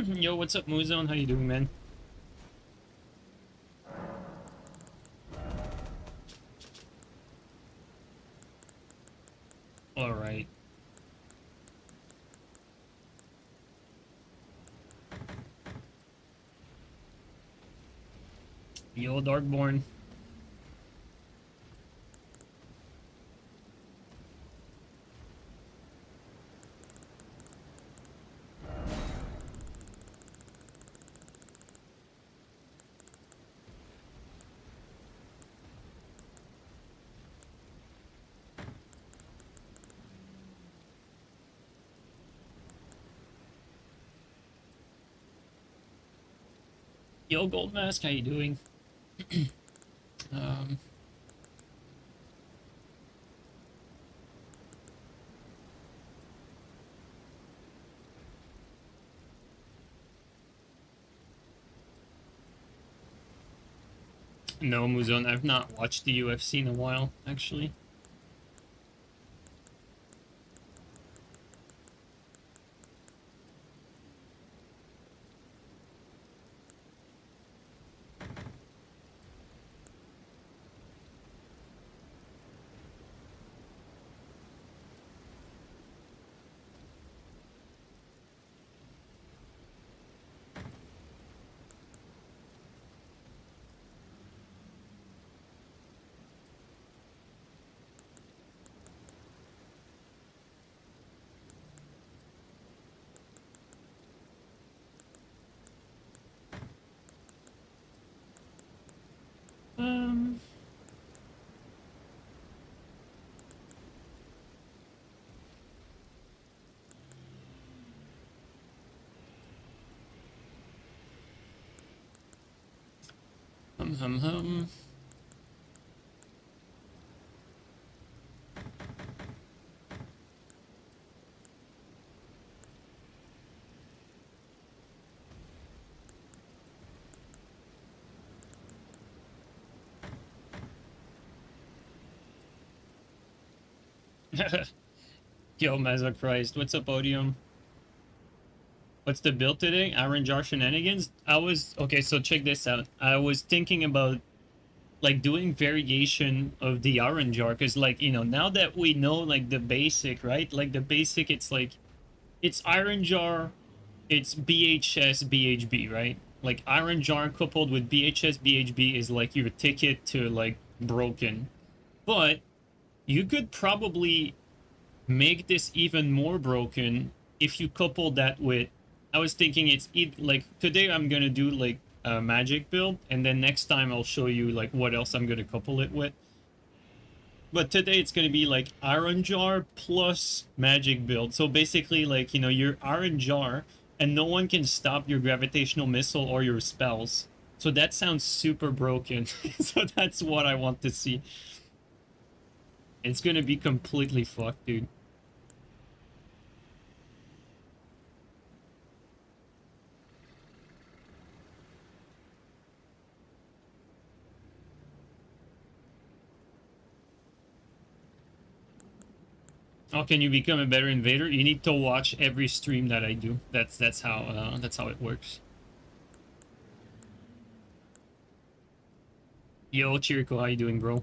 Yo, what's up, Muzone? How you doing, man? All right. Yo, Darkborn. Yo, Gold Mask, how you doing? um, no, Muzone, I've not watched the UFC in a while, actually. Um, hum. Yo, Mazza Christ, what's up, Odium? What's the build today? Iron Jar shenanigans? Okay, so check this out. I was thinking about like doing variation of the Iron Jar because like, now that we know like the basic, right? Like the basic, it's like it's Iron Jar, it's BHS BHB, right? Like Iron Jar coupled with BHS BHB is like your ticket to like broken. But you could probably make this even more broken if you couple that with, I was thinking like today I'm gonna do like a magic build, and then next time I'll show you like what else I'm gonna couple it with. But today it's gonna be like Iron Jar plus magic build. So basically like, your Iron Jar and no one can stop your gravitational missile or your spells. So that sounds super broken. So that's what I want to see. It's gonna be completely fucked, dude. How can you become a better invader? You need to watch every stream that I do. That's how it works. Yo, Chirico, how you doing, bro?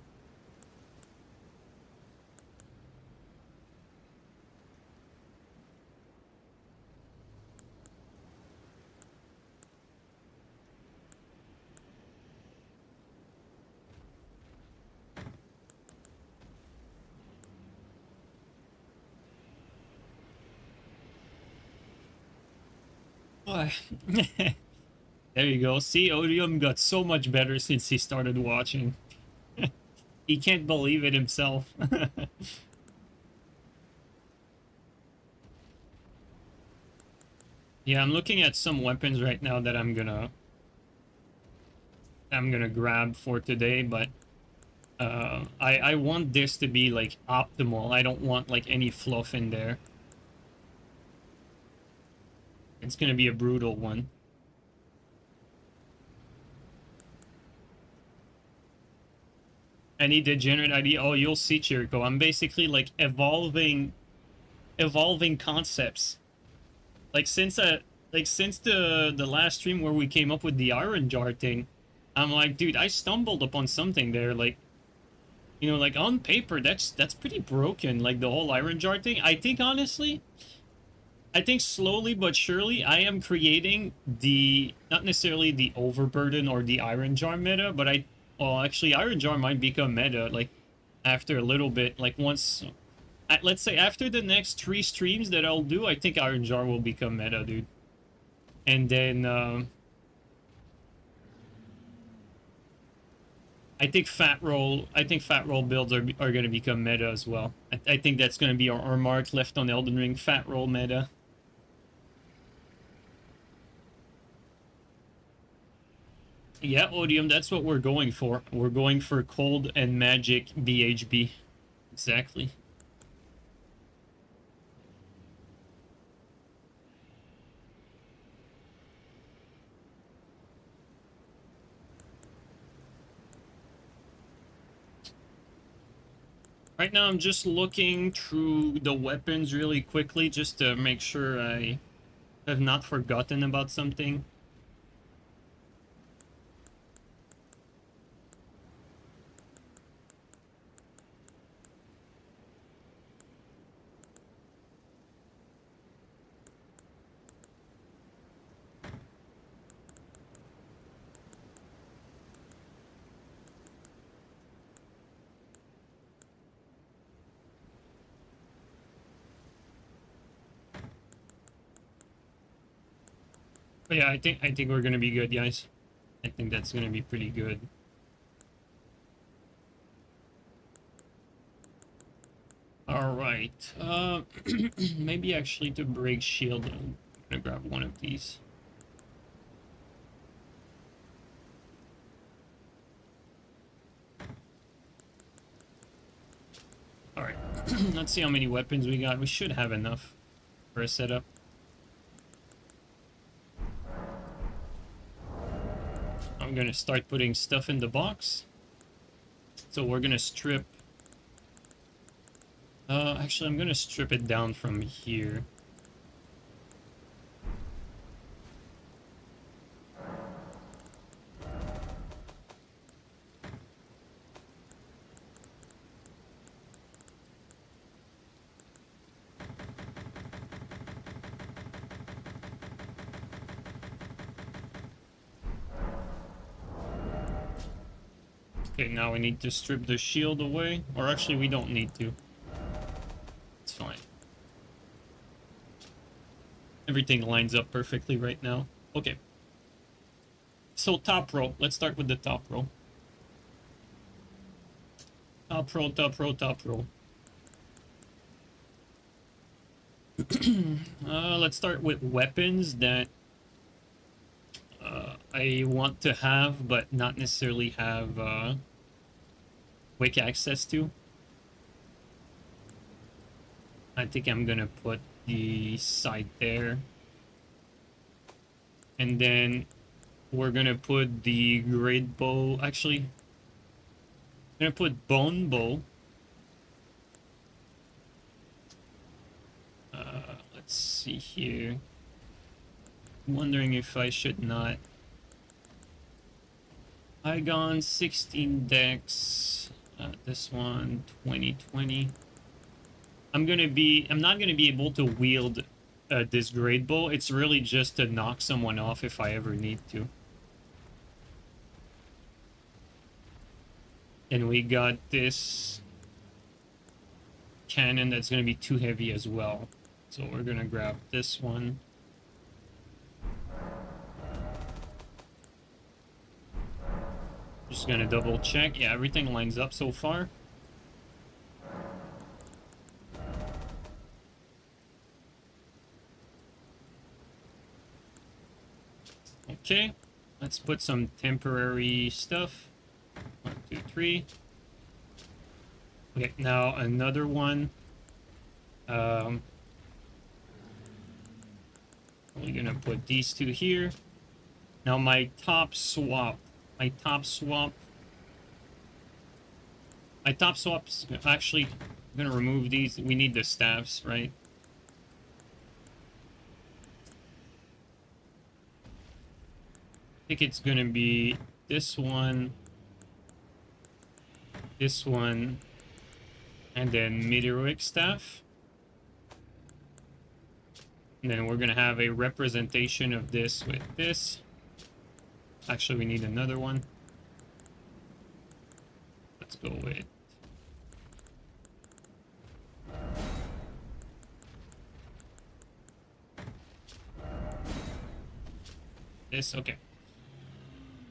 Oh, there you go. See, Odium got so much better since he started watching. He can't believe it himself. Yeah, I'm looking at some weapons right now that I'm gonna grab for today, but I want this to be like optimal. I don't want like any fluff in there. It's gonna be a brutal one. Any degenerate idea? Oh, you'll see, Chirico. I'm basically like evolving concepts. Like since Like since the last stream where we came up with the iron jar thing, I'm like, dude, I stumbled upon something there. Like, you know, like on paper, that's pretty broken. Like the whole iron jar thing. I think honestly, I think slowly but surely, I am creating the not necessarily the overburden or the iron jar meta, but well, actually, iron jar might become meta like after a little bit. Like once, let's say after the next 3 streams that I'll do, I think iron jar will become meta, dude. And then I think fat roll builds are going to become meta as well. I think that's going to be our mark left on Elden Ring, fat roll meta. Yeah, Odium, that's what we're going for. We're going for cold and magic BHB. Exactly. Right now, I'm just looking through the weapons really quickly just to make sure I have not forgotten about something. But yeah, I think we're gonna be good, guys. I think that's gonna be pretty good. All right. Maybe actually to break shield, I'm gonna grab one of these. All right. Let's see how many weapons we got. We should have enough for a setup. I'm gonna start putting stuff in the box. So we're gonna strip. Actually, I'm gonna strip it down from here. Okay, now we need to strip the shield away. Or actually, we don't need to. It's fine. Everything lines up perfectly right now. Okay. So top row. Let's start with the top row. Top row, top row, top row. Let's start with weapons that I want to have, but not necessarily have quick access to. I think I'm gonna put the side there. And then we're gonna put the great bow. Actually, I'm gonna put bone bow. Let's see here. I'm wondering if I should not. Igon 16 dex. This one 2020. I'm not gonna be able to wield this great bow. It's really just to knock someone off if I ever need to. And we got this cannon that's gonna be too heavy as well. So we're gonna grab this one. Just gonna double check. Yeah, everything lines up so far. Okay, let's put some temporary stuff. 1, 2, 3. Okay, now another one. We're gonna put these two here. Now my top swap's actually, I'm gonna remove these. We need the staffs, right? think it's gonna be this one, and then meteoric staff. And then we're gonna have a representation of this with this. Actually, we need another one. Let's go with this. Okay.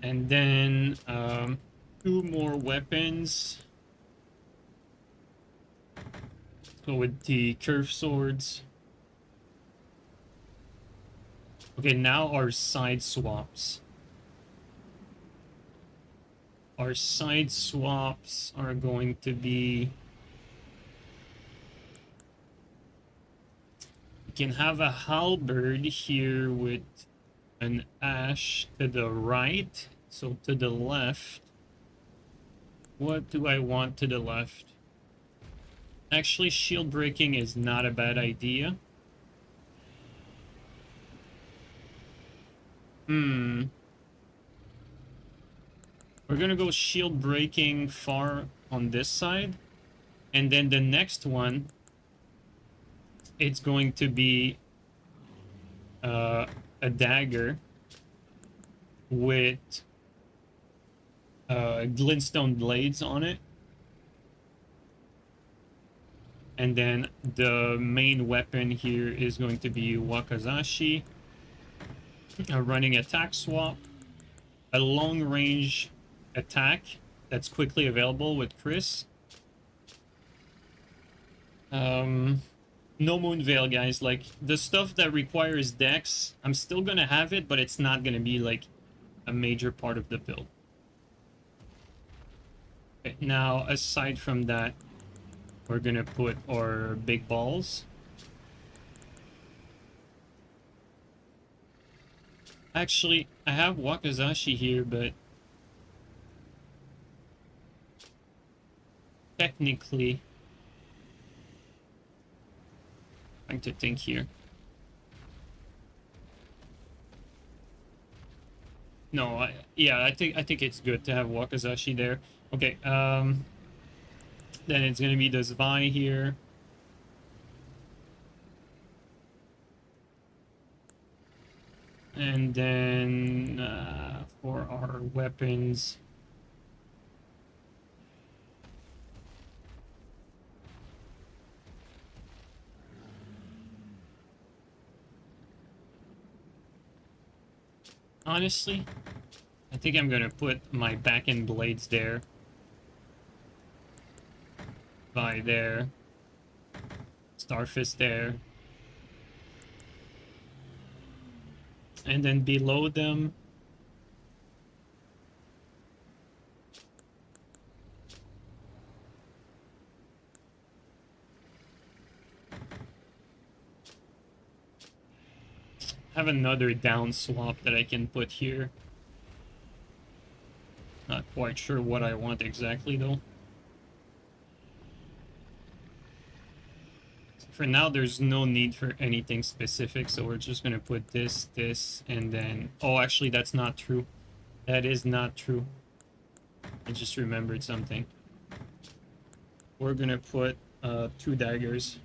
And then 2 more weapons. Let's go with the curved swords. Okay, now our side swaps. Our side swaps are going to be... We can have a halberd here with an ash to the right. So to the left. What do I want to the left? Actually, shield breaking is not a bad idea. We're gonna go shield breaking far on this side. And then the next one, it's going to be a dagger with glintstone blades on it. And then the main weapon here is going to be Wakizashi. A running attack swap. A long range attack that's quickly available with Chris. No Moonveil, guys. Like, the stuff that requires dex, I'm still gonna have it, but it's not gonna be, like, a major part of the build. Okay, now, aside from that, we're gonna put our big balls. Actually, I have Wakizashi here, but technically, I'm trying to think here. No, I think it's good to have Wakizashi there. Okay, then it's gonna be the Zwei here. And then for our weapons, honestly, I think I'm gonna put my back-end blades there. By there. Starfist there. And then below them, have another down swap that I can put here. Not quite sure what I want exactly though. For now, there's no need for anything specific, so we're just gonna put this, this, and then... Oh, actually, that's not true. That is not true. I just remembered something. We're gonna put 2 daggers.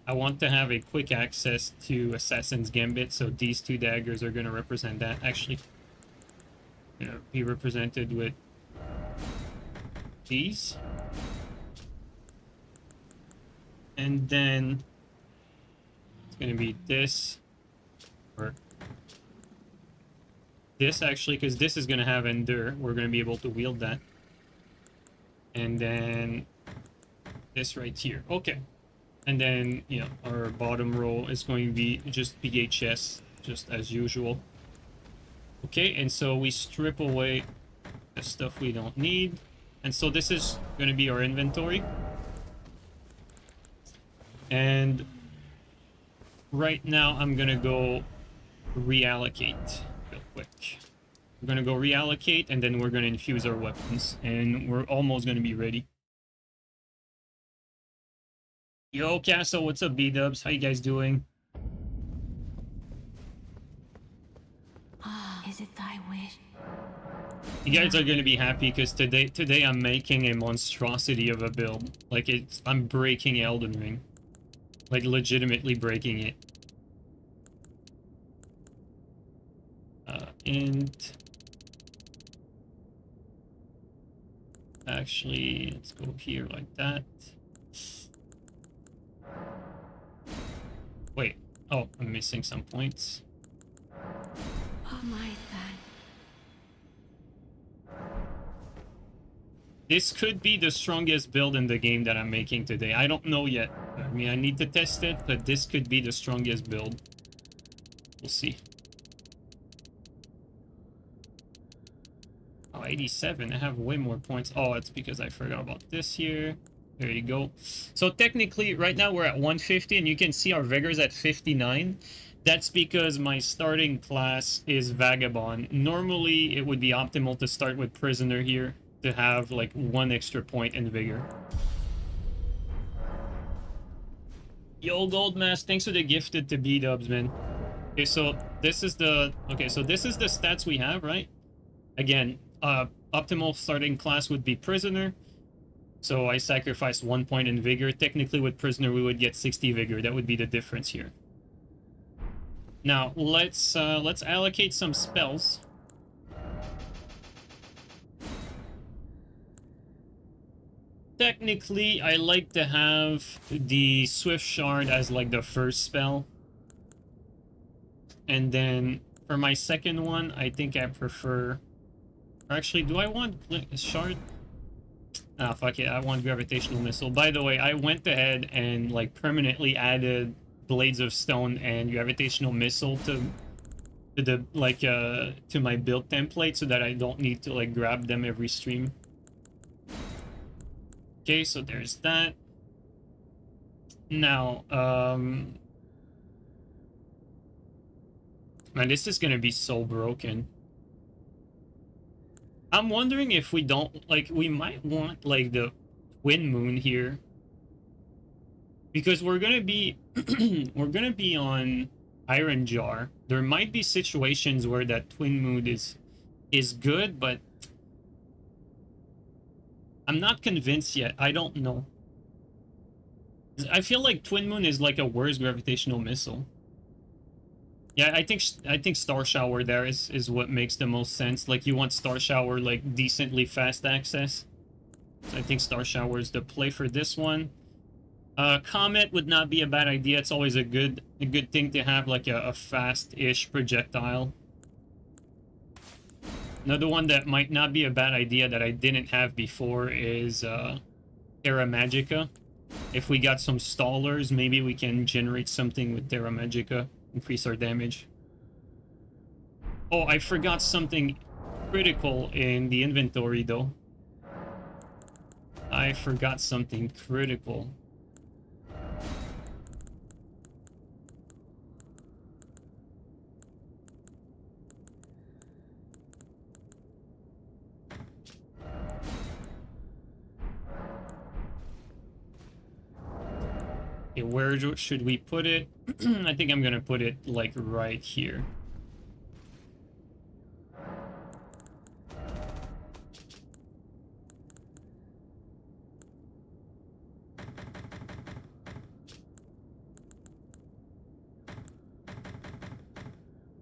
I want to have a quick access to Assassin's Gambit, so these 2 daggers are gonna represent that. Actually, gonna be represented with these. And then it's gonna be this, or this actually, because this is gonna have Endure. We're gonna be able to wield that. And then this right here. Okay. And then, you know, our bottom row is going to be just BHS, just as usual. Okay, and so we strip away the stuff we don't need. And so this is going to be our inventory. And right now I'm going to go reallocate real quick. We're going to go reallocate, and then we're going to infuse our weapons. And we're almost going to be ready. Yo, Castle, what's up, B-dubs? How you guys doing? is it thy wish? You guys are gonna be happy because today I'm making a monstrosity of a build. Like I'm breaking Elden Ring. Like legitimately breaking it. And actually, let's go here like that. Wait. Oh, I'm missing some points. Oh my thank. This could be the strongest build in the game that I'm making today. I don't know yet. I mean, I need to test it, but this could be the strongest build. We'll see. Oh, 87. I have way more points. Oh, it's because I forgot about this here. There you go. So technically, right now we're at 150, and you can see our vigor's at 59. That's because my starting class is Vagabond. Normally, it would be optimal to start with Prisoner here to have like 1 extra point in vigor. Yo, Goldmask, thanks for the gifted to B-dubs, man. Okay, so this is the stats we have, right? Again, optimal starting class would be Prisoner. So I sacrificed 1 point in vigor. Technically, with Prisoner, we would get 60 vigor. That would be the difference here. Now let's allocate some spells. Technically, I like to have the Swift Shard as like the first spell. And then for my second one, I think I prefer... Actually, do I want Shard? Ah, fuck it, I want Gravitational Missile. By the way, I went ahead and like permanently added Blades of Stone and Gravitational Missile to the like to my build template so that I don't need to like grab them every stream. Okay, so there's that. Now, man, this is gonna be so broken. I'm wondering if we don't, like, we might want, like, the Twin Moon here. Because we're gonna be, we're gonna be on Iron Jar. There might be situations where that Twin Moon is good, but I'm not convinced yet. I don't know. I feel like Twin Moon is like a worse Gravitational Missile. Yeah, I think Star Shower there is what makes the most sense. Like, you want Star Shower, like, decently fast access. So I think Star Shower is the play for this one. Comet would not be a bad idea. It's always a good thing to have, like, a fast-ish projectile. Another one that might not be a bad idea that I didn't have before is Terra Magica. If we got some stallers, maybe we can generate something with Terra Magica. Increase our damage. Oh, I forgot something critical in the inventory, though. I forgot something critical. Okay, where should we put it? I think I'm gonna put it, like, right here.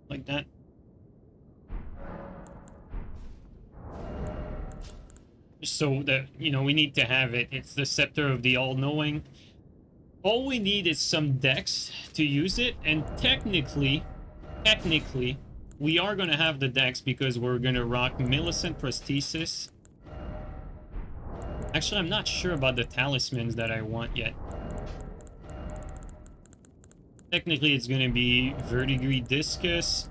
Like that. So that, you know, we need to have it. It's the Scepter of the All-Knowing. All we need is some dex to use it, and technically, we are gonna have the dex because we're gonna rock Millicent Prosthesis. Actually, I'm not sure about the talismans that I want yet. Technically, it's gonna be Verdigris Discus.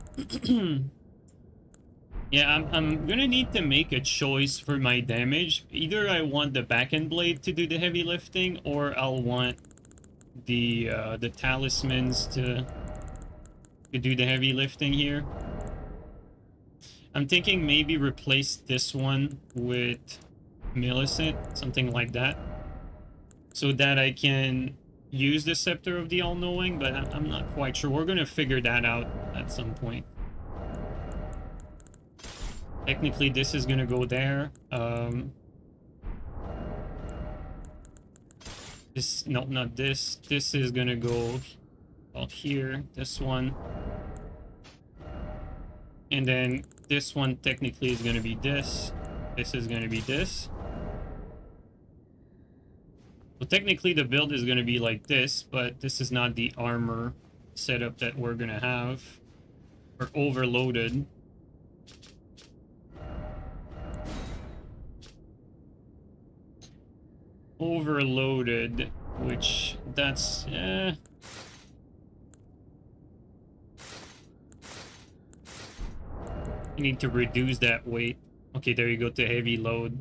Yeah, I'm gonna need to make a choice for my damage. Either I want the back-end blade to do the heavy lifting, or I'll want the talismans to do the heavy lifting here. I'm thinking maybe replace this one with Millicent, something like that, so that I can use the Scepter of the All-Knowing, but I'm not quite sure. We're gonna figure that out at some point. Technically, this is gonna go there. This, no, not this. This is gonna go out here. This one. And then this one technically is gonna be this. This is gonna be this. So technically the build is gonna be like this, but this is not the armor setup that we're gonna have. We're overloaded. Overloaded, which that's you need to reduce that weight. Okay, there you go to heavy load.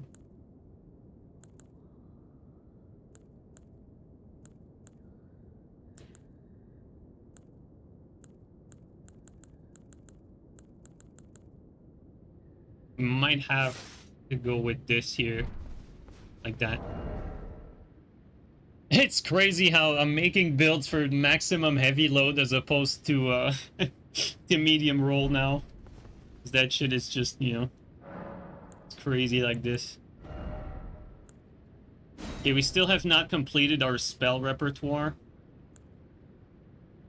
Might have to go with this here, like that. It's crazy how I'm making builds for maximum heavy load as opposed to to medium roll now. That shit is just, you know, it's crazy like this. Okay, we still have not completed our spell repertoire.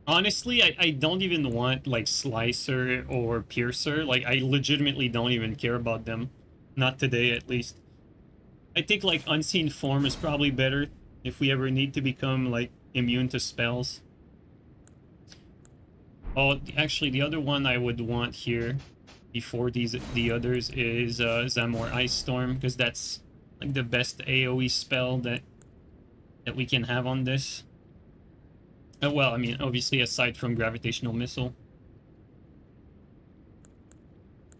Honestly, I don't even want, like, Slicer or Piercer. Like, I legitimately don't even care about them. Not today, at least. I think, like, Unseen Form is probably better if we ever need to become, like, immune to spells. Oh, actually, the other one I would want here before the others is Zamor Ice Storm, because that's, like, the best AoE spell that we can have on this. Well, I mean, obviously, aside from Gravitational Missile.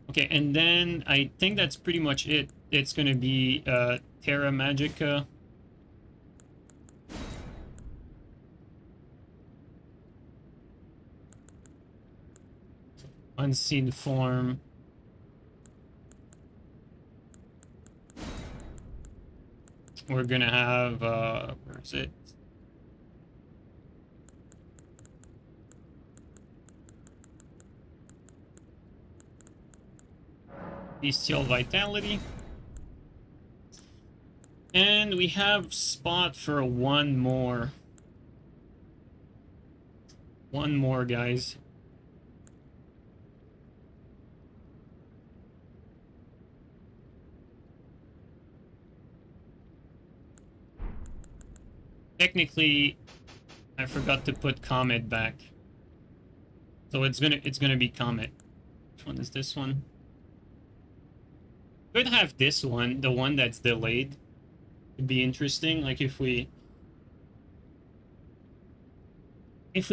Okay, and then I think that's pretty much it. It's gonna be Terra Magica. Unseen Form. We're gonna have, where is it? Bestial Vitality. And we have spot for one more. One more, guys. Technically, I forgot to put Comet back. So it's gonna be Comet. Which one is this one? Could have this one, the one that's delayed. It'd be interesting, like if we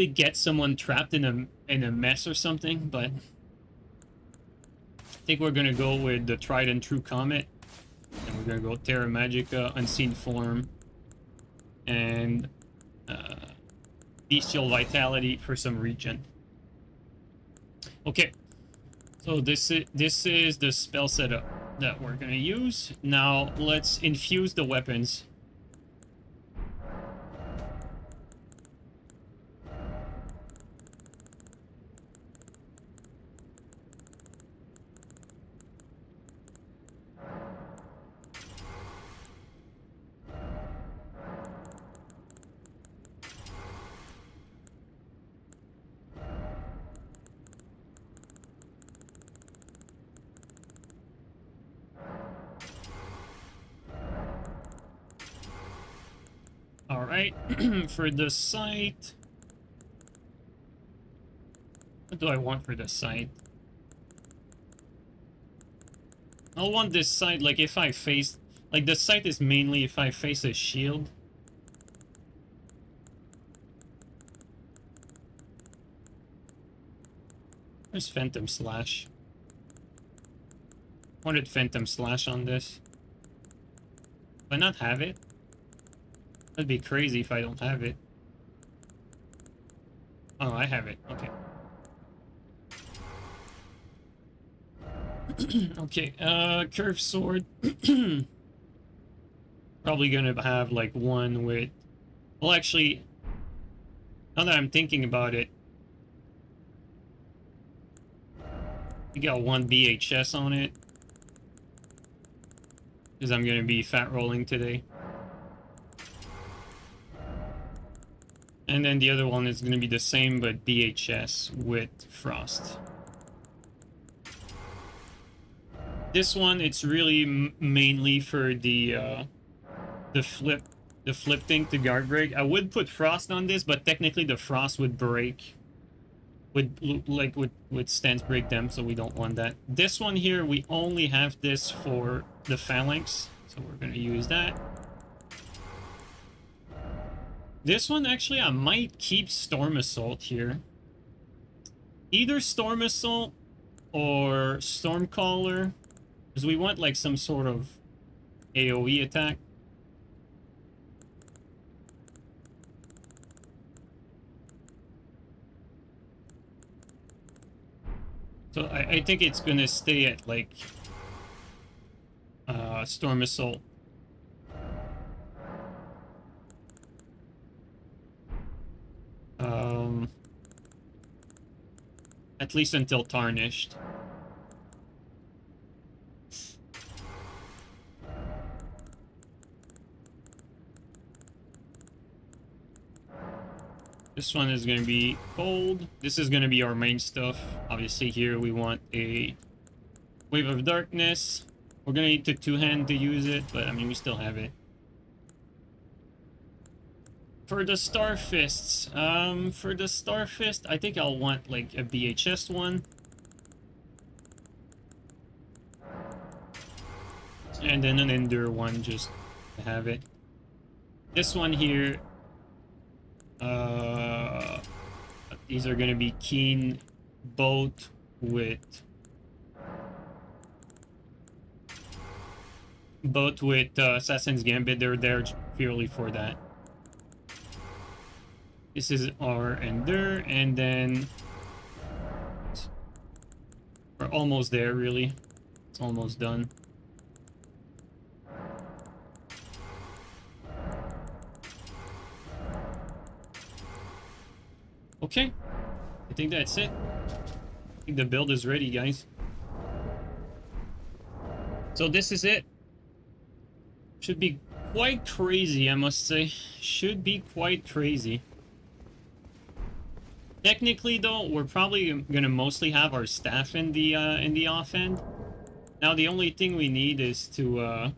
get someone trapped in a mess or something, but I think we're gonna go with the tried and true Comet. And we're gonna go Terra Magica, Unseen Form, and Bestial Vitality for some regen. Okay, so this is the spell setup that we're gonna use. Now let's infuse the weapons. Alright, for the site... What do I want for the site? I'll want this site, like, if I face... Like, the site is mainly if I face a shield. There's Phantom Slash. Wanted Phantom Slash on this. Do I not have it? That'd be crazy if I don't have it. Oh, I have it. Okay. Okay, Curved Sword. Probably gonna have, like, one with... Well, actually, now that I'm thinking about it, we got one BHS on it. because I'm gonna be fat rolling today. And then the other one is gonna be the same, but BHS with frost. This one, it's really mainly for the flip, thing to guard break. I would put frost on this, but technically the frost would break, would stance break them, so we don't want that. This one here, we only have this for the phalanx, so we're gonna use that. This one, actually, I might keep Storm Assault here. Either Storm Assault or Stormcaller, because we want like some sort of AoE attack. So I think it's gonna stay at like Storm Assault. At least until Tarnished. This one is going to be cold. This is going to be our main stuff. Obviously here we want a Wave of Darkness. We're going to need to two-hand to use it, but I mean we still have it. For the Star Fists, I think I'll want like a BHS one. And then an Endure one just to have it. This one here, these are gonna be keen both with Assassin's Gambit. They're there purely for that. This is our Endure, and then we're almost there, really. It's almost done. Okay, I think that's it. I think the build is ready, guys. So this is it. Should be quite crazy, I must say. Should be quite crazy. Technically, though, we're probably gonna mostly have our staff in the offhand. Now, the only thing we need is to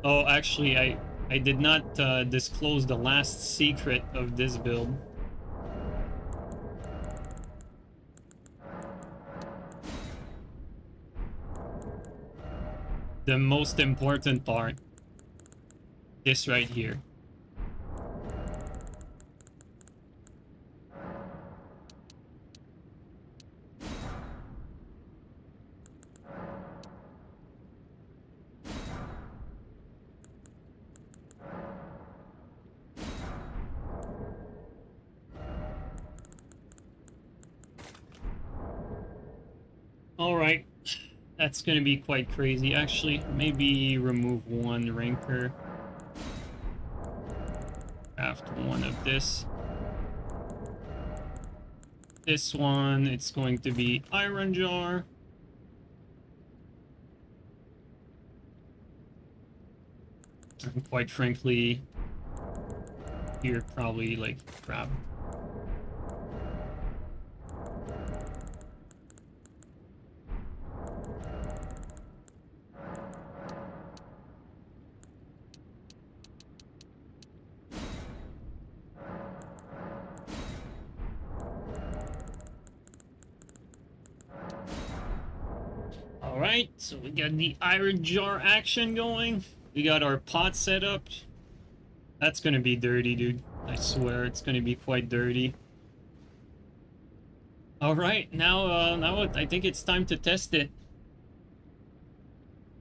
oh, actually, I did not disclose the last secret of this build. The most important part. This right here. Alright, that's gonna be quite crazy. Actually, maybe remove one ranker. Craft one of this. This one, it's going to be Iron Jar. And quite frankly, here probably like crab. Alright, so we got the Iron Jar action going. We got our pot set up. That's gonna be dirty, dude. I swear, it's gonna be quite dirty. Alright, now I think it's time to test it.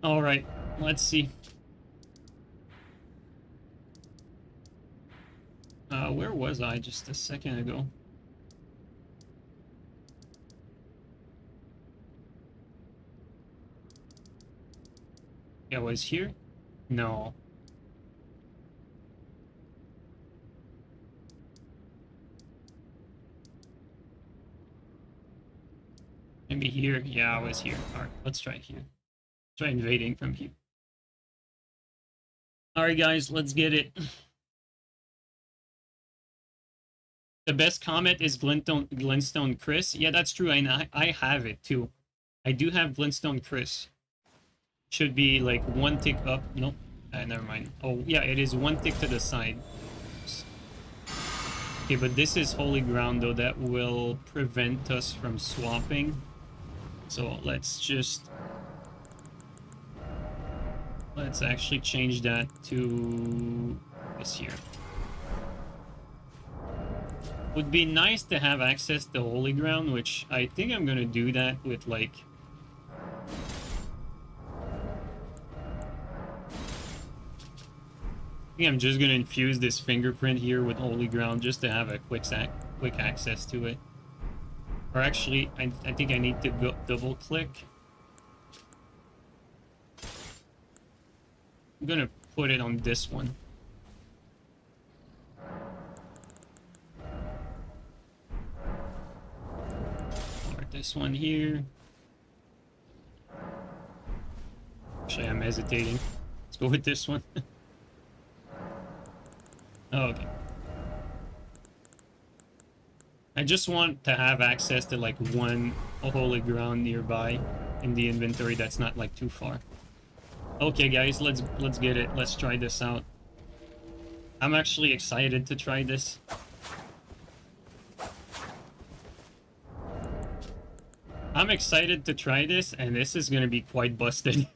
Alright, let's see. Where was I just a second ago? Yeah, was here? No. Maybe here? Yeah, I was here. Alright, let's try here. Try invading from here. Alright guys, let's get it. The best comment is Glintstone Chris. Yeah, that's true, and I have it too. I do have Glintstone Chris. Should be like one tick up. Nope. Never mind. Oh, yeah, it is one tick to the side. Okay, but this is holy ground, though. That will prevent us from swapping. So let's just... let's actually change that to this here. Would be nice to have access to holy ground, which I think I'm gonna do that with, like... I think I'm just gonna infuse this fingerprint here with holy ground just to have a quick access to it. Or actually, I think I need to go double click. I'm gonna put it on this one. Or this one here. Actually, I'm hesitating. Let's go with this one. Oh, okay. I just want to have access to like one holy ground nearby in the inventory that's not like too far. Okay guys, let's get it. Let's try this out. I'm actually excited to try this. I'm excited to try this, and this is gonna be quite busted.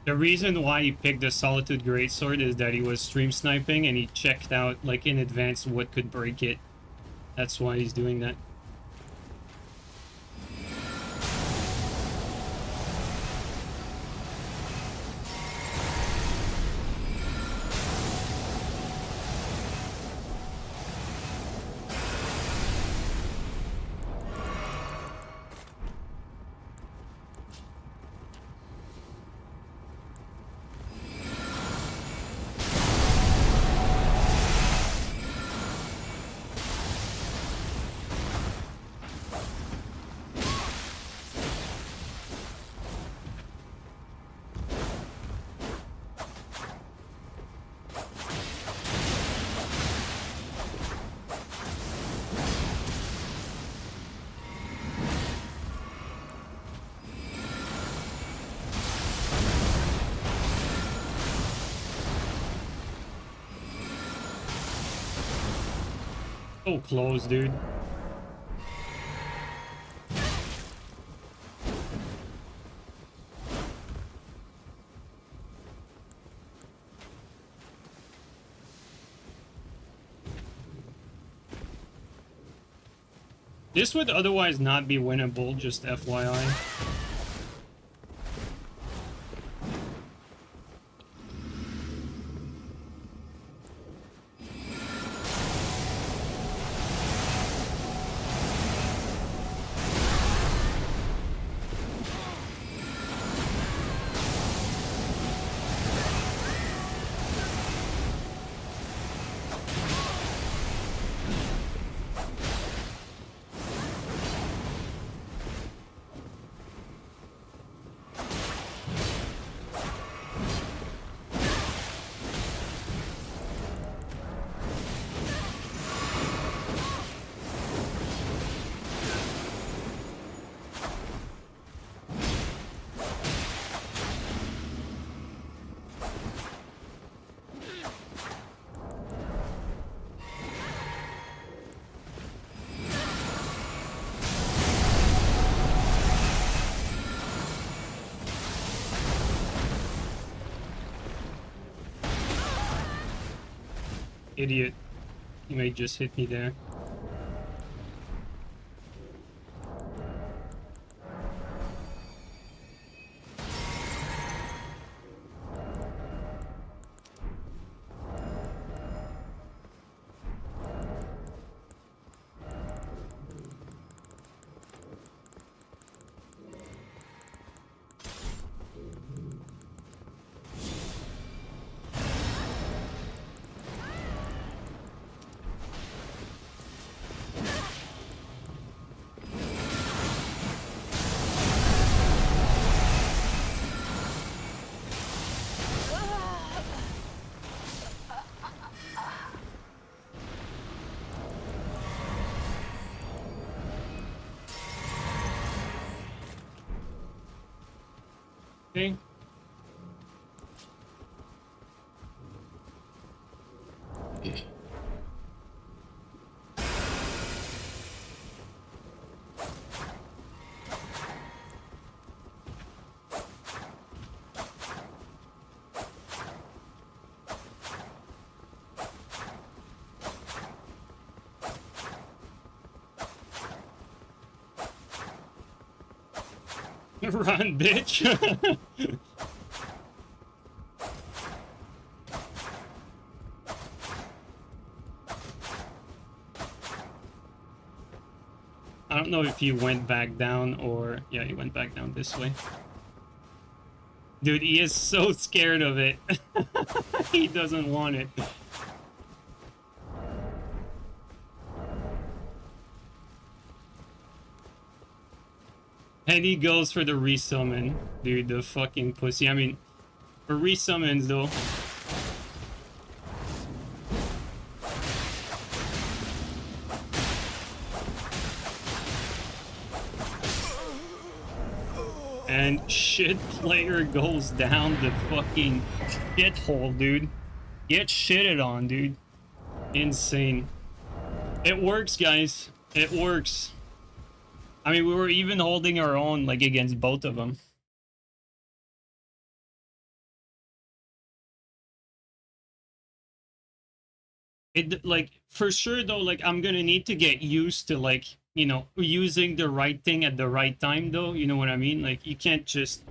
The reason why he picked the Solitude Greatsword is that he was stream sniping and he checked out, like, in advance what could break it. That's why he's doing that. So close, dude. This would otherwise not be winnable, just FYI. Idiot. You may just hit me there. Okay. Run, bitch. I don't know if he went back down or... Yeah, he went back down this way. Dude, he is so scared of it. He doesn't want it. And he goes for the resummon. Dude, the fucking pussy. I mean, for resummons, though... And shit player goes down the fucking shithole, dude. Get shitted on, dude. Insane. It works, guys. It works. I mean, we were even holding our own, like, against both of them. It, like, for sure, though, like, I'm gonna need to get used to, like, you know, using the right thing at the right time, though. You know what I mean? Like, you can't just...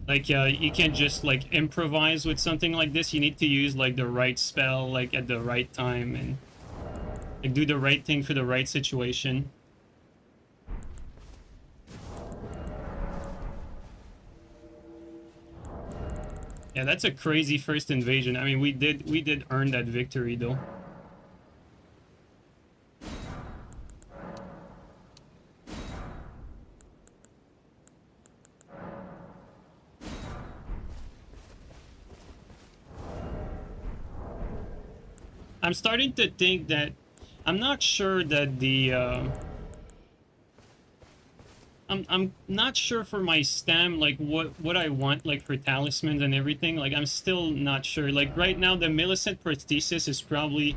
Like, you can't just, like, improvise with something like this. You need to use, like, the right spell, like, at the right time, and... like, do the right thing for the right situation. Yeah, that's a crazy first invasion. I mean, we did earn that victory, though. I'm starting to think that I'm not sure that the I'm not sure for my stam, like what I want, like for talismans and everything. Like, I'm still not sure. Like, right now the Millicent prosthesis is probably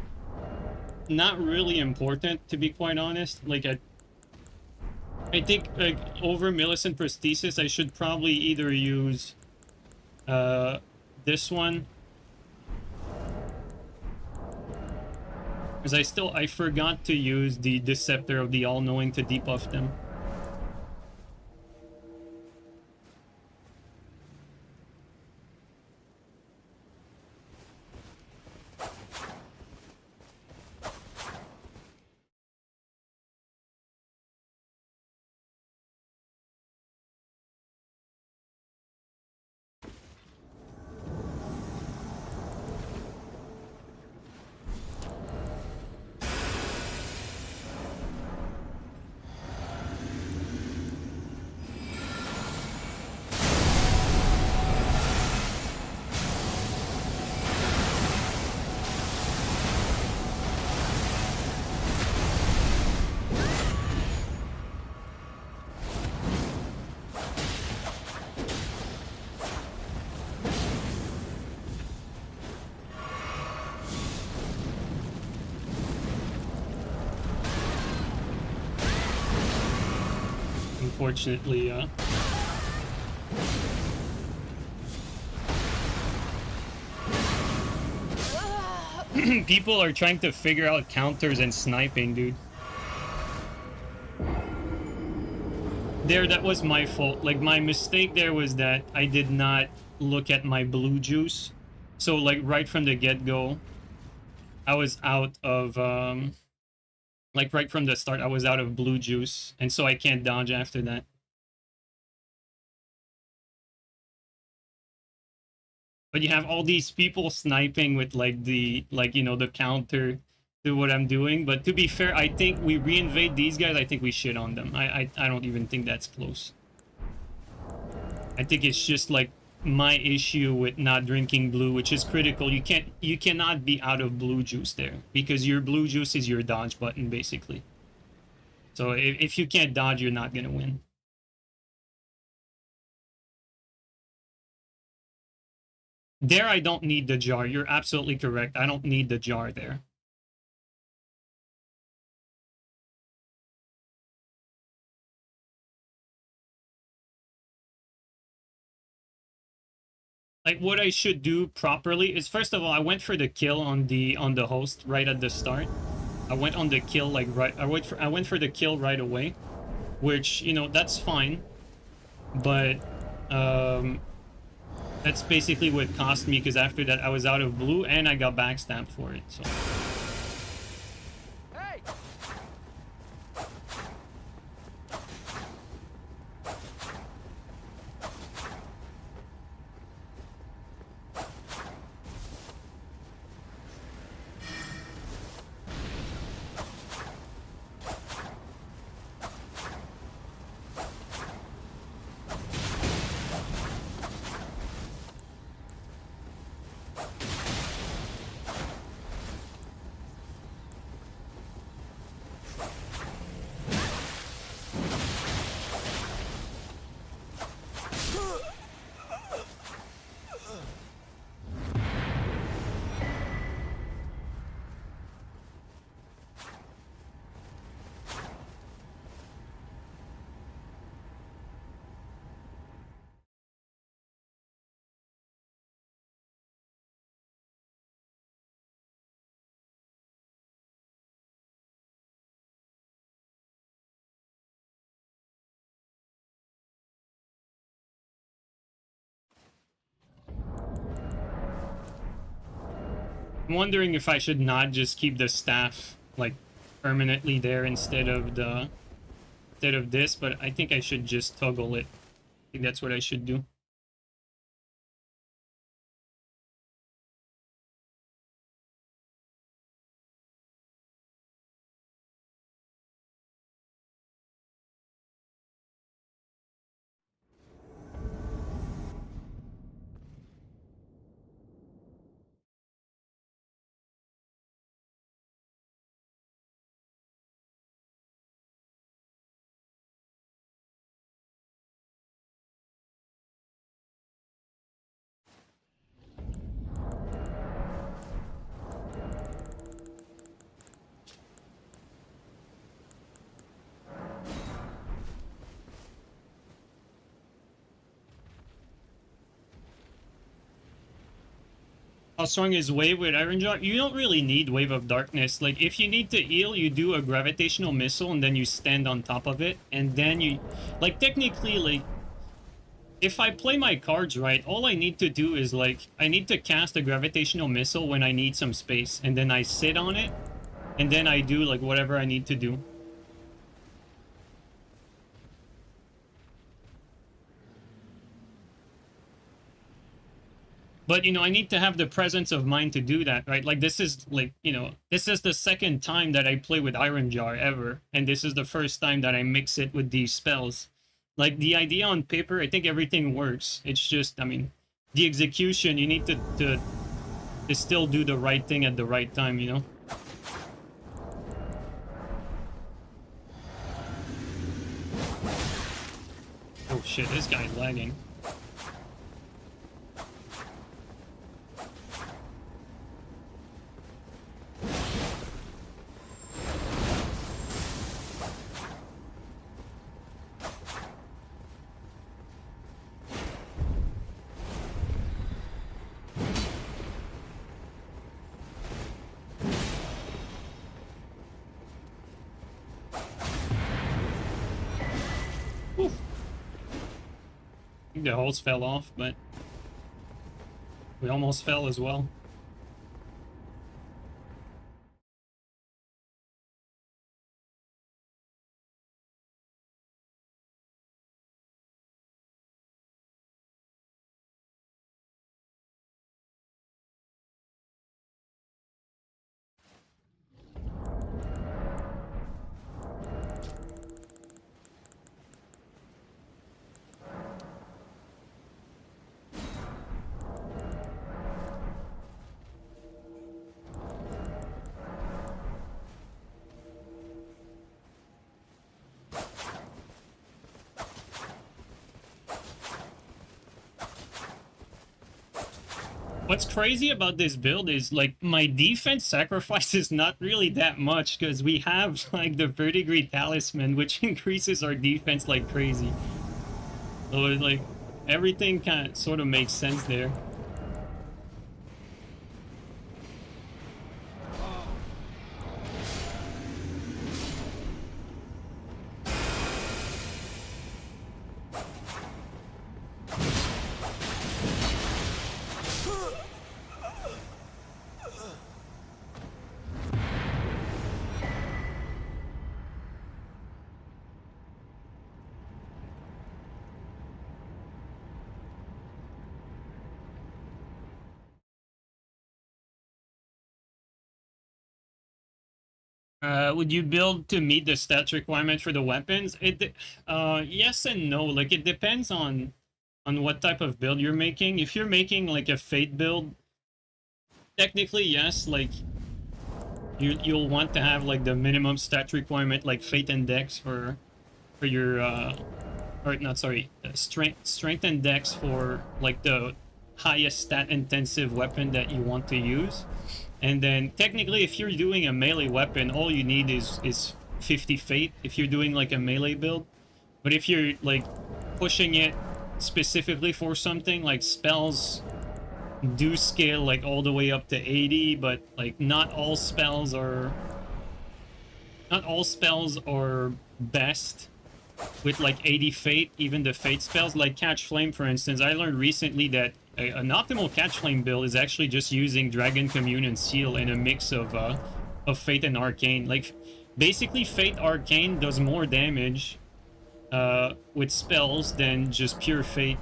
not really important, to be quite honest. Like, I think, like, over Millicent Prosthesis, I should probably either use, this one. Because I forgot to use the Deceptor of the All-Knowing to debuff them. Unfortunately, people are trying to figure out counters and sniping, dude. There, that was my fault. Like, my mistake there was that I did not look at my blue juice. So, like, right from the get-go, I was out of, like, right from the start, I was out of blue juice. And so I can't dodge after that. But you have all these people sniping with, like, the, like, you know, the counter to what I'm doing. But to be fair, I think we reinvade these guys, I think we shit on them. I don't even think that's close. I think it's just, like, my issue with not drinking blue, which is critical. You cannot be out of blue juice there, because your blue juice is your dodge button, basically. So if you can't dodge, you're not gonna win. There, I don't need the jar. You're absolutely correct. I don't need the jar there. Like, what I should do properly is, first of all, I went for the kill on the host right at the start. I went on the kill, like, right. I went for the kill right away, which, you know, that's fine. But that's basically what cost me, because after that I was out of blue and I got backstabbed for it. So I'm wondering if I should not just keep the staff, like, permanently there instead of this, but I think I should just toggle it. I think that's what I should do. How strong is Wave with Iron Jar? You don't really need Wave of Darkness. Like, if you need to heal, you do a gravitational missile and then you stand on top of it. And then you... Like, technically, like... If I play my cards right, all I need to do is, like... I need to cast a gravitational missile when I need some space. And then I sit on it. And then I do, like, whatever I need to do. But, you know, I need to have the presence of mind to do that, right? Like, this is, like, you know, this is the second time that I play with Iron Jar ever. And this is the first time that I mix it with these spells. Like, the idea on paper, I think everything works. It's just, I mean, the execution, you need to still do the right thing at the right time, you know? Oh shit, this guy's lagging. The hose fell off, but we almost fell as well. What's crazy about this build is, like, my defense sacrifice is not really that much, because we have, like, the Verdigris Talisman, which increases our defense like crazy. So, like, everything kind of sort of makes sense there. Would you build to meet the stats requirement for the weapons? Yes and no. Like, it depends on what type of build you're making. If you're making, like, a Fate build, technically, yes, like, you'll want to have, like, the minimum stat requirement, like Fate and Dex for your, or not, sorry, strength and Dex for, like, the highest stat intensive weapon that you want to use. And then technically, if you're doing a melee weapon, all you need is 50 Fate if you're doing, like, a melee build. But if you're, like, pushing it specifically for something, like, spells do scale, like, all the way up to 80, but, like, not all spells are best with, like, 80 Fate. Even the Fate spells, like Catch Flame, for instance. I learned recently that an optimal Catch Flame build is actually just using Dragon Commune and Seal in a mix of Fate and Arcane. Like, basically, Fate Arcane does more damage with spells than just pure Fate.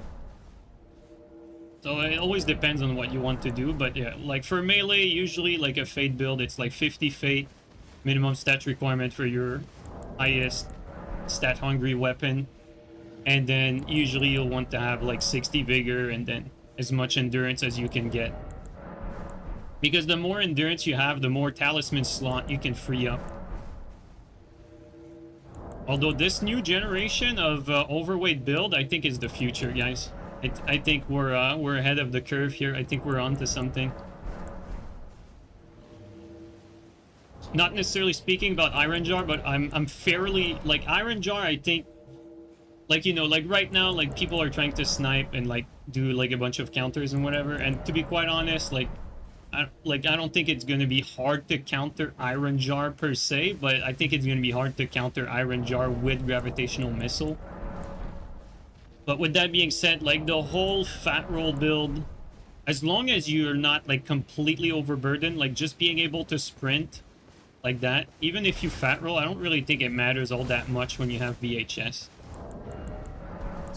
So it always depends on what you want to do, but yeah, like, for melee, usually, like, a Fate build, it's like 50 Fate, minimum stat requirement for your highest stat-hungry weapon. And then usually you'll want to have, like, 60 Vigor and then as much endurance as you can get. Because the more endurance you have, the more talisman slot you can free up. Although this new generation of overweight build, I think, is the future, guys. I think we're ahead of the curve here. I think we're onto something. Not necessarily speaking about Iron Jar, but I'm fairly, like, Iron Jar, I think, like, you know, like, right now, like, people are trying to snipe and, like, do, like, a bunch of counters and whatever. And to be quite honest, like, I don't think it's going to be hard to counter Iron Jar per se, but I think it's going to be hard to counter Iron Jar with Gravitational Missile. But with that being said, like the whole Fat Roll build, as long as you're not like completely overburdened, like just being able to sprint like that, even if you Fat Roll, I don't really think it matters all that much when you have VHS.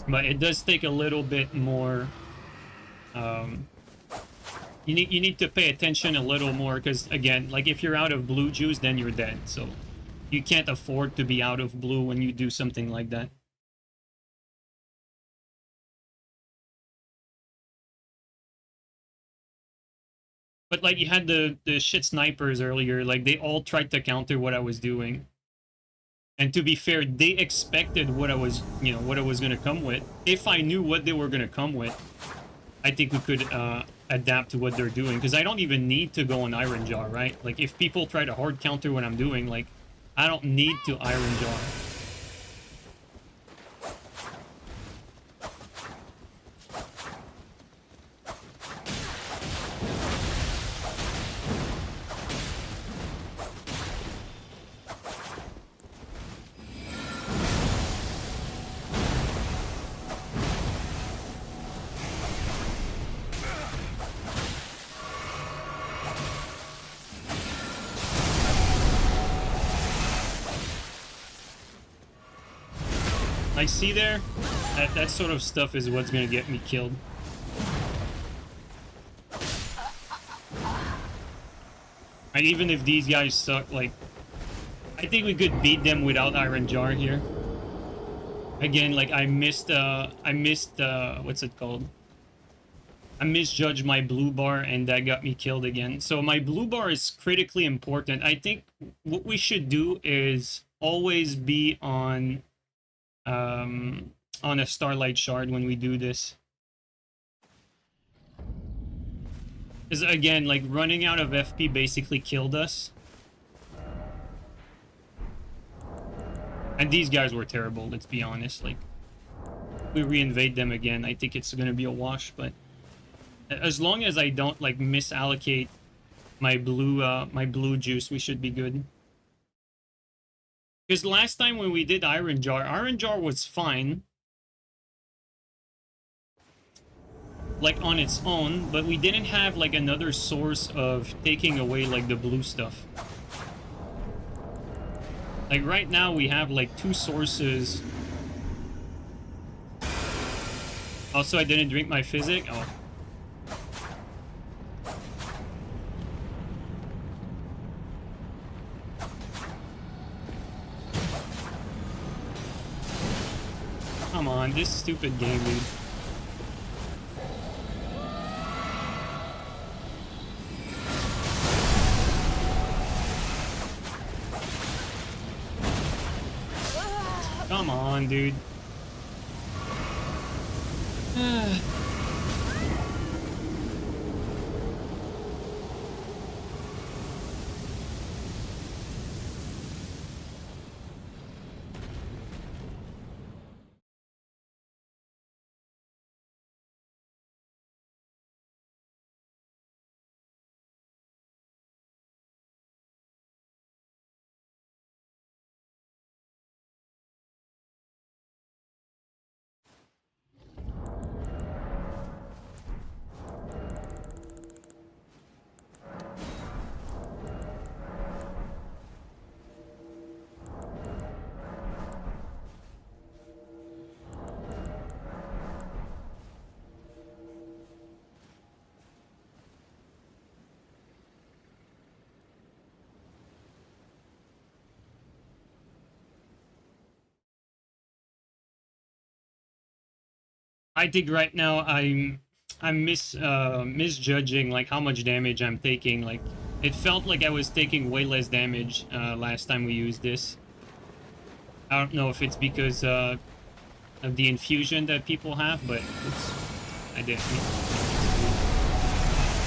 But it does take a little bit more... You need to pay attention a little more, because again, like if you're out of blue juice, then you're dead. So you can't afford to be out of blue when you do something like that. But like you had the shit snipers earlier, like they all tried to counter what I was doing. And to be fair, they expected what I was, you know, what I was gonna come with. If I knew what they were gonna come with, I think we could adapt to what they're doing, because I don't even need to go on Iron Jar, right? Like if people try to hard counter what I'm doing, like I don't need to Iron Jar. I see there, that sort of stuff is what's gonna get me killed. And even if these guys suck, like, I think we could beat them without Iron Jar here. Again, like I missed what's it called? I misjudged my blue bar and that got me killed again. So my blue bar is critically important. I think what we should do is always be on a Starlight Shard when we do this. Because again, like running out of FP basically killed us. And these guys were terrible, let's be honest. Like, we reinvade them again, I think it's gonna be a wash, but as long as I don't like misallocate my blue juice, we should be good. Because last time when we did Iron Jar was fine, like on its own, but we didn't have like another source of taking away like the blue stuff. Like right now we have like two sources. Also, I didn't drink my physic. Oh. Come on, this stupid game, dude. Come on, dude. I think right now I'm misjudging like how much damage I'm taking. Like it felt like I was taking way less damage last time we used this. I don't know if it's because of the infusion that people have, but I didn't.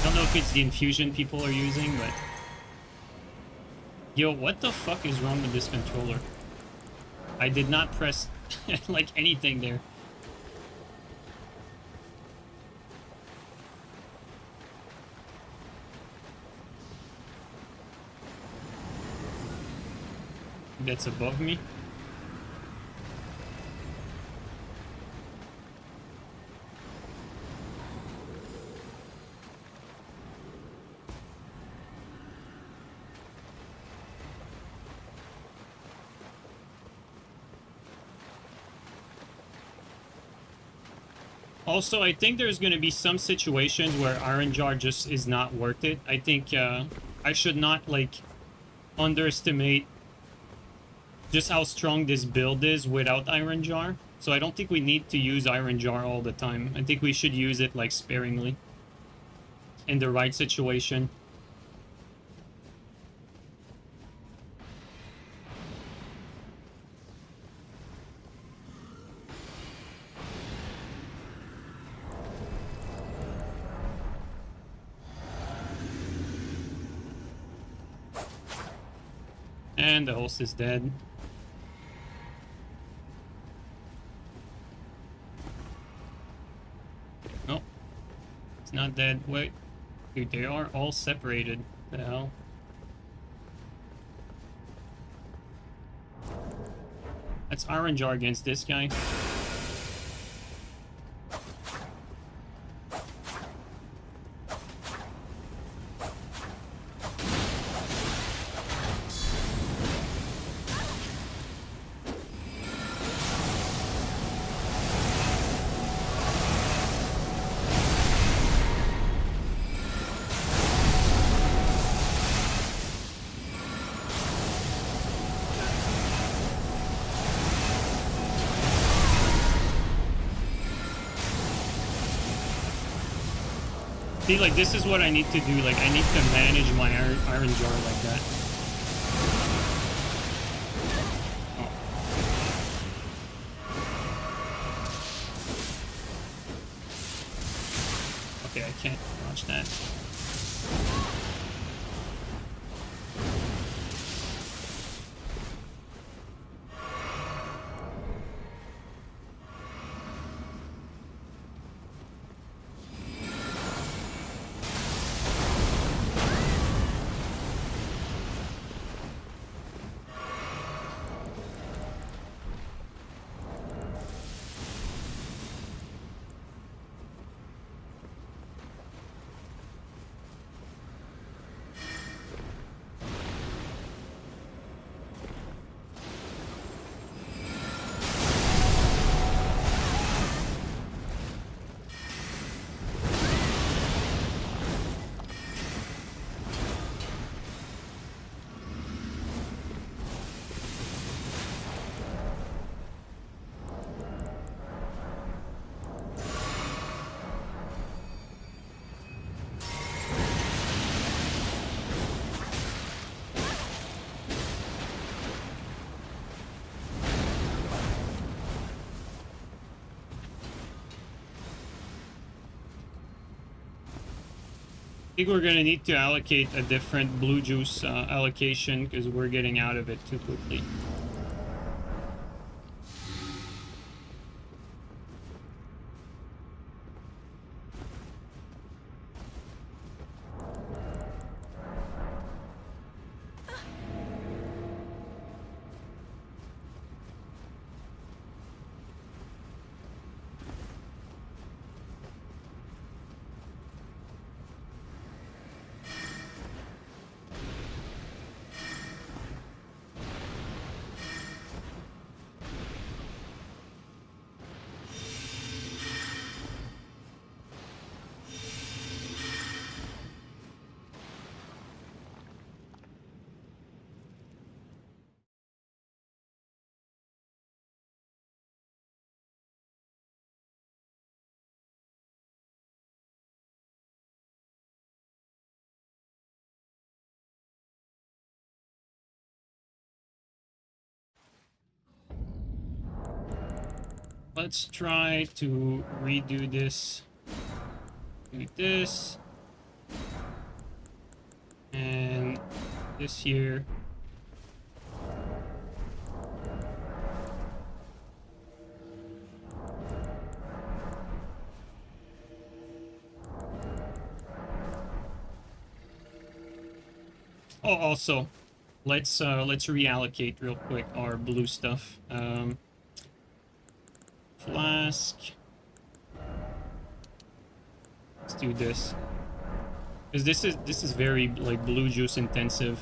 I don't know if it's the infusion people are using, but yo, what the fuck is wrong with this controller? I did not press like anything there. that's above me. Also, I think there's going to be some situations where Iron Jar just is not worth it. I think I should not, like, underestimate just how strong this build is without Iron Jar. So I don't think we need to use Iron Jar all the time. I think we should use it, like, sparingly in the right situation. And the host is dead. No, it's not dead. Wait, dude, they are all separated. The hell? That's Iron Jar against this guy. See, like, this is what I need to do. Like, I need to manage my Iron Jar like that. Oh. Okay, I can't watch that. I think we're gonna need to allocate a different blue juice allocation because we're getting out of it too quickly. Let's try to redo this. Do this. And this here. Oh, also, let's reallocate real quick our blue stuff. Flask. Let's do this. Because this is very like blue juice intensive.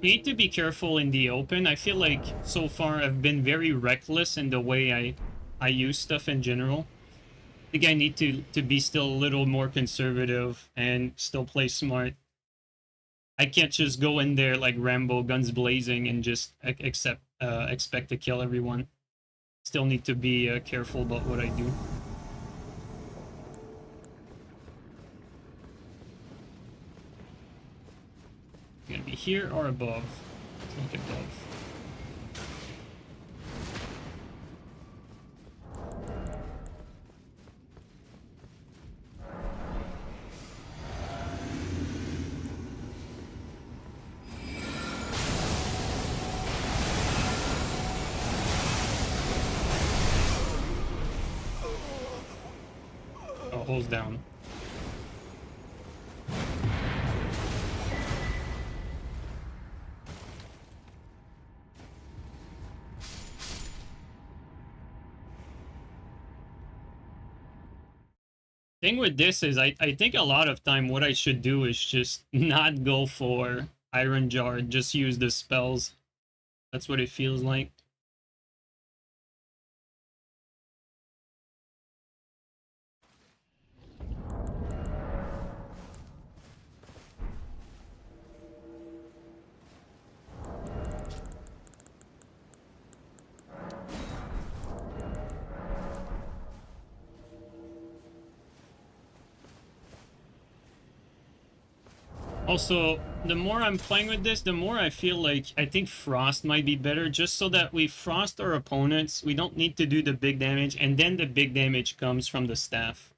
You need to be careful in the open. I feel like so far I've been very reckless in the way I use stuff in general. I think I need to be still a little more conservative and still play smart. I can't just go in there like Rambo, guns blazing, and just expect to kill everyone. Still need to be careful about what I do. Gonna be here or above? I think above. Oh, holds down. Thing with this is I think a lot of time what I should do is just not go for Iron Jar, just use the spells. That's what it feels like. Also, the more I'm playing with this, the more I feel like I think Frost might be better, just so that we frost our opponents. We don't need to do the big damage, and then the big damage comes from the staff.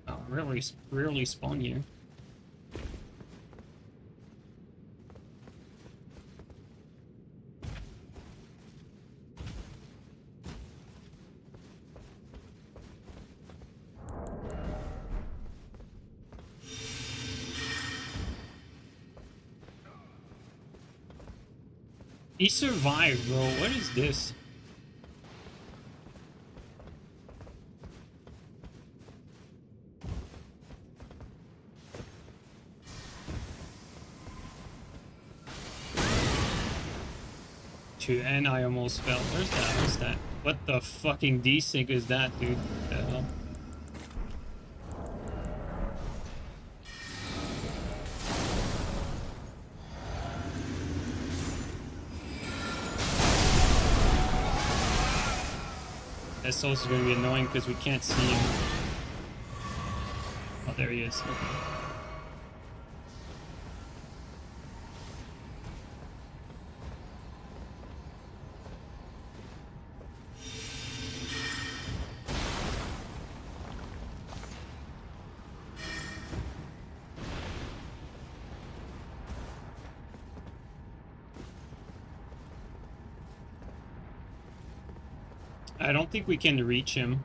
Oh, rarely spawn here. He survived, bro. What is this? And I almost fell. Where's that? What's that? What the fucking desync is that, dude? What the hell? That's also going to be annoying because we can't see him. Oh, there he is. Okay. I don't think we can reach him.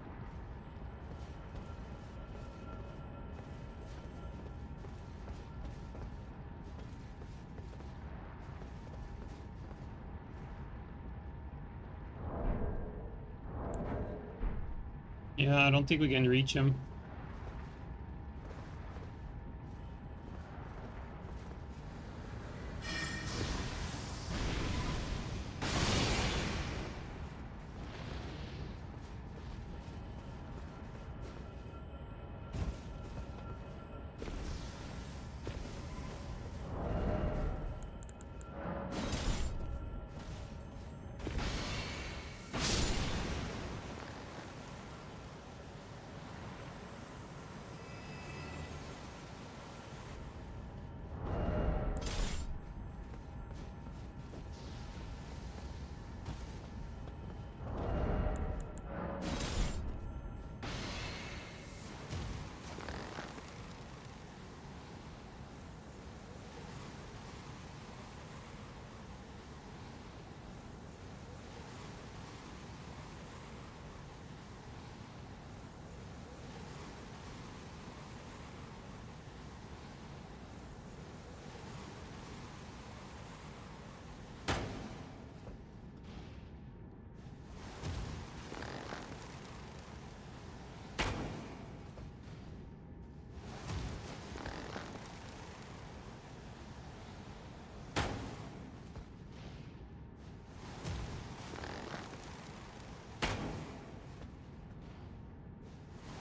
Yeah, I don't think we can reach him.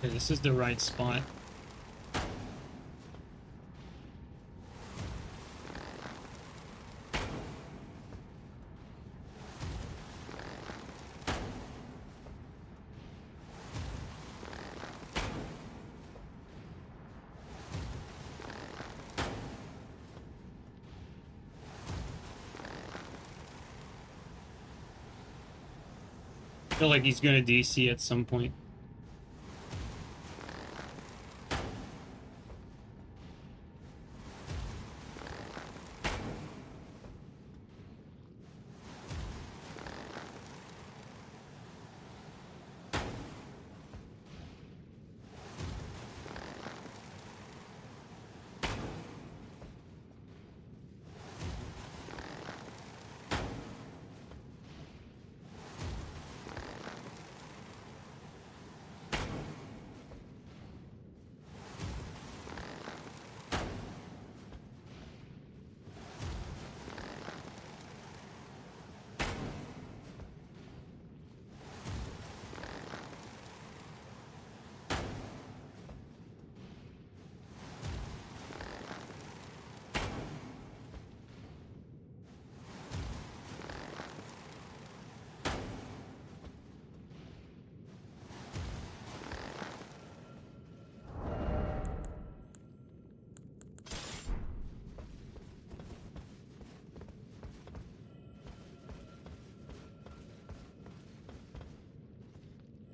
Okay, this is the right spot. I feel like he's gonna DC at some point.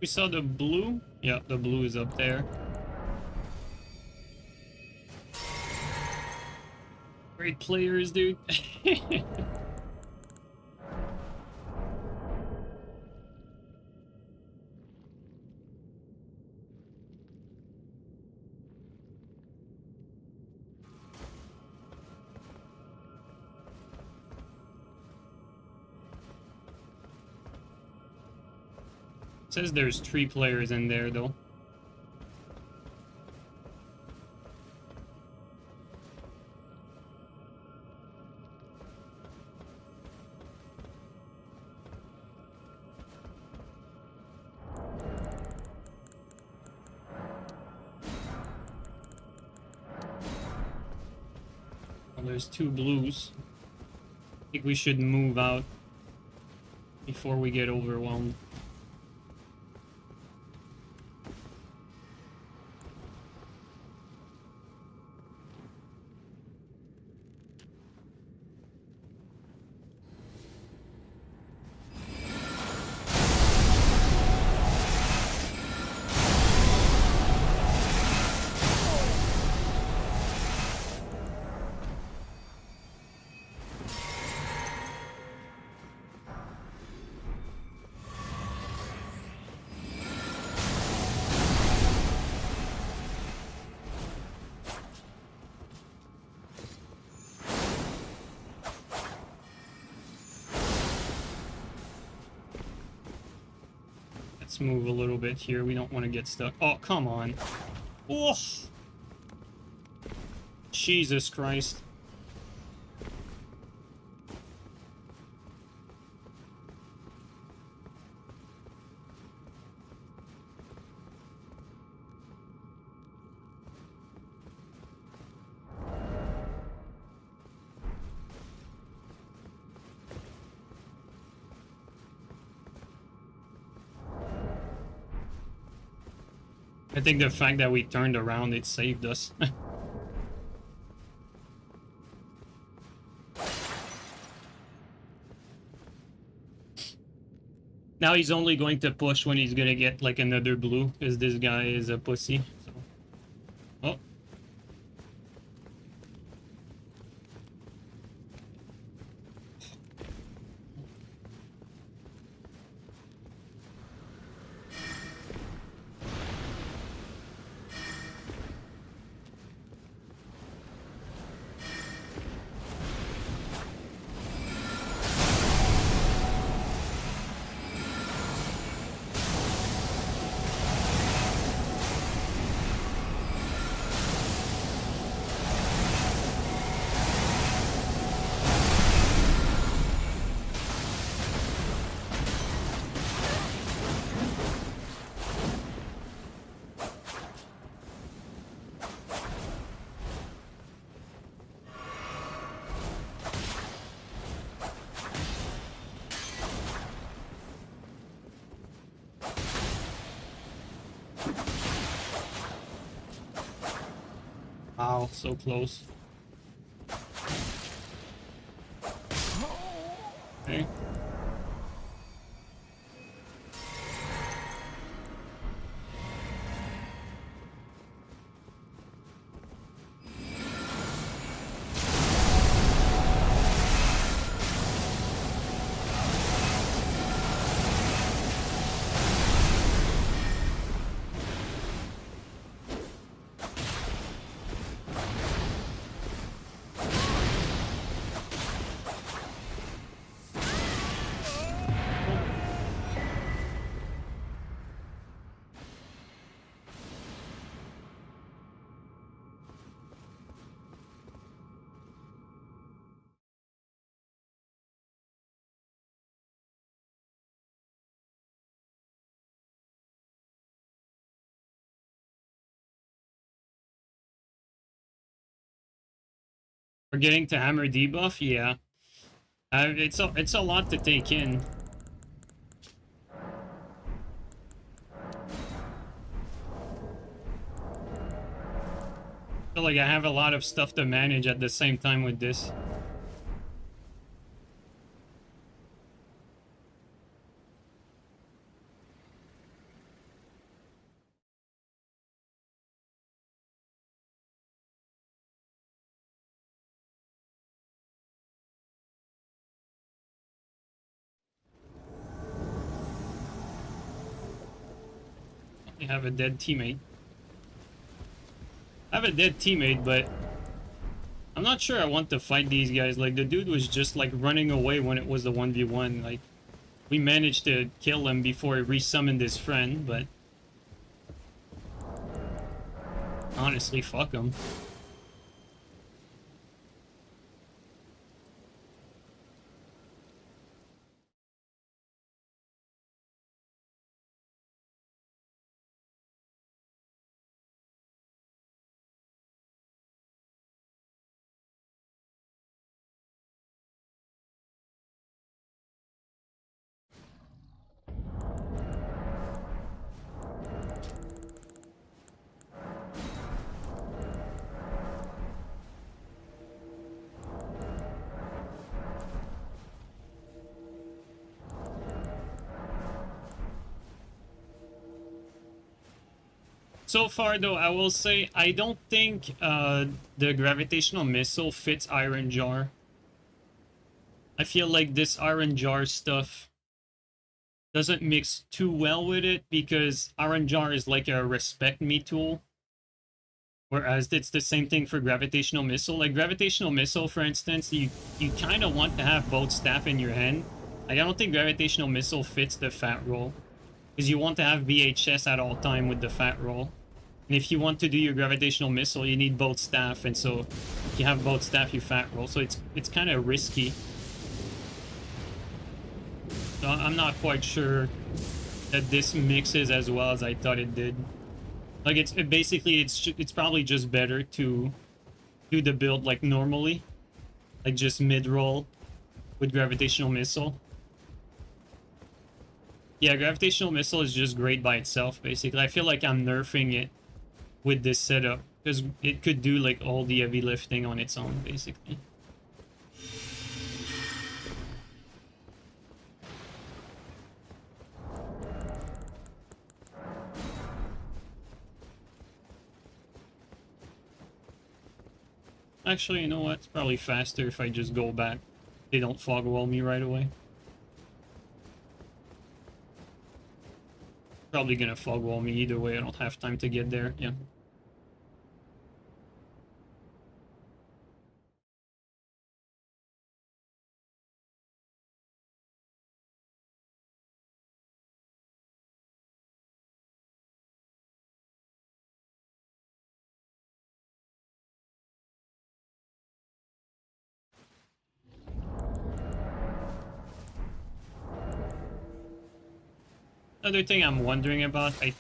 We saw the blue. Yeah, the blue is up there. Great players, dude. Says there's 3 players in there though. Well, there's 2 blues. I think we should move out before we get overwhelmed. Let's move a little bit here. We don't want to get stuck. Oh, come on. Oh! Jesus Christ. I think the fact that we turned around, it saved us. Now he's only going to push when he's gonna get like another blue, because this guy is a pussy. So. Oh. Wow, so close. Okay. We're getting to hammer debuff, yeah. It's a lot to take in. I feel like I have a lot of stuff to manage at the same time with this. I have a dead teammate. I have a dead teammate, but I'm not sure I want to fight these guys. Like, the dude was just, like, running away when it was the 1v1. Like, we managed to kill him before he resummoned his friend, but... honestly, fuck him. So far, though, I will say, I don't think the gravitational missile fits Iron Jar. I feel like this Iron Jar stuff doesn't mix too well with it, because Iron Jar is like a respect me tool. Whereas it's the same thing for gravitational missile. Like, gravitational missile, for instance, you kind of want to have both staff in your hand. Like, I don't think gravitational missile fits the fat roll, because you want to have VHS at all time with the fat roll. And if you want to do your gravitational missile, you need both staff, and so if you have both staff, you fat roll. So it's kind of risky. So I'm not quite sure that this mixes as well as I thought it did. Like, it's probably just better to do the build like normally, like just mid-roll with gravitational missile. Yeah, gravitational missile is just great by itself, basically. I feel like I'm nerfing it with this setup, because it could do like all the heavy lifting on its own, basically. Actually, you know what? It's probably faster if I just go back. They don't fog wall me right away. Probably gonna fog wall me either way. I don't have time to get there. Yeah. Another thing I'm wondering about, this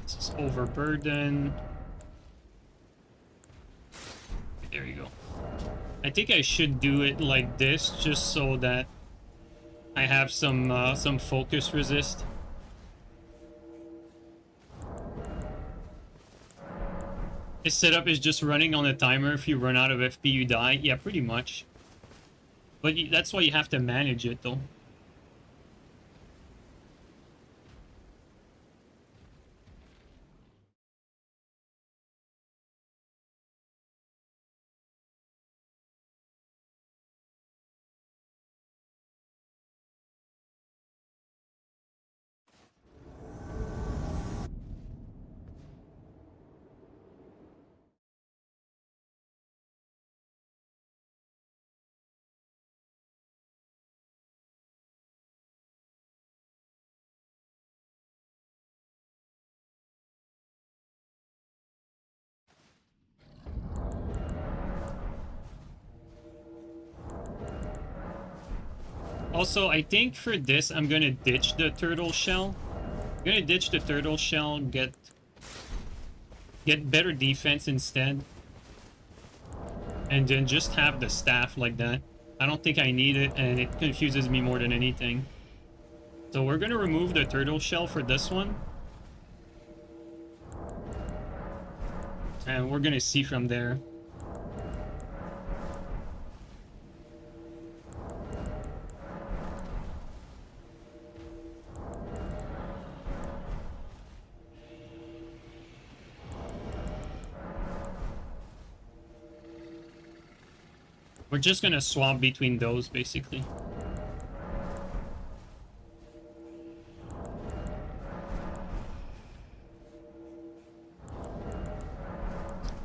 is overburden. There you go. I think I should do it like this, just so that I have some focus resist. His setup is just running on a timer. If you run out of FP, you die. Yeah, pretty much. But that's why you have to manage it, though. Also, I think for this, I'm gonna ditch the turtle shell. I'm gonna ditch the turtle shell, get better defense instead. And then just have the staff like that. I don't think I need it, and it confuses me more than anything. So we're gonna remove the turtle shell for this one. And we're gonna see from there. We're just gonna swap between those, basically.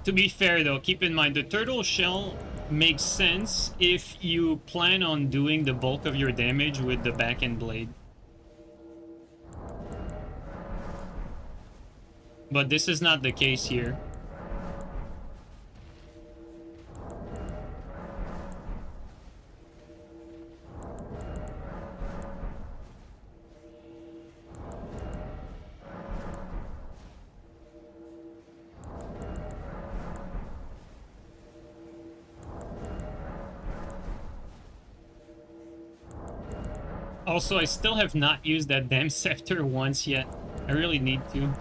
To be fair, though, keep in mind, the turtle shell makes sense if you plan on doing the bulk of your damage with the back end blade. But this is not the case here. Also, I still have not used that damn scepter once yet. I really need to.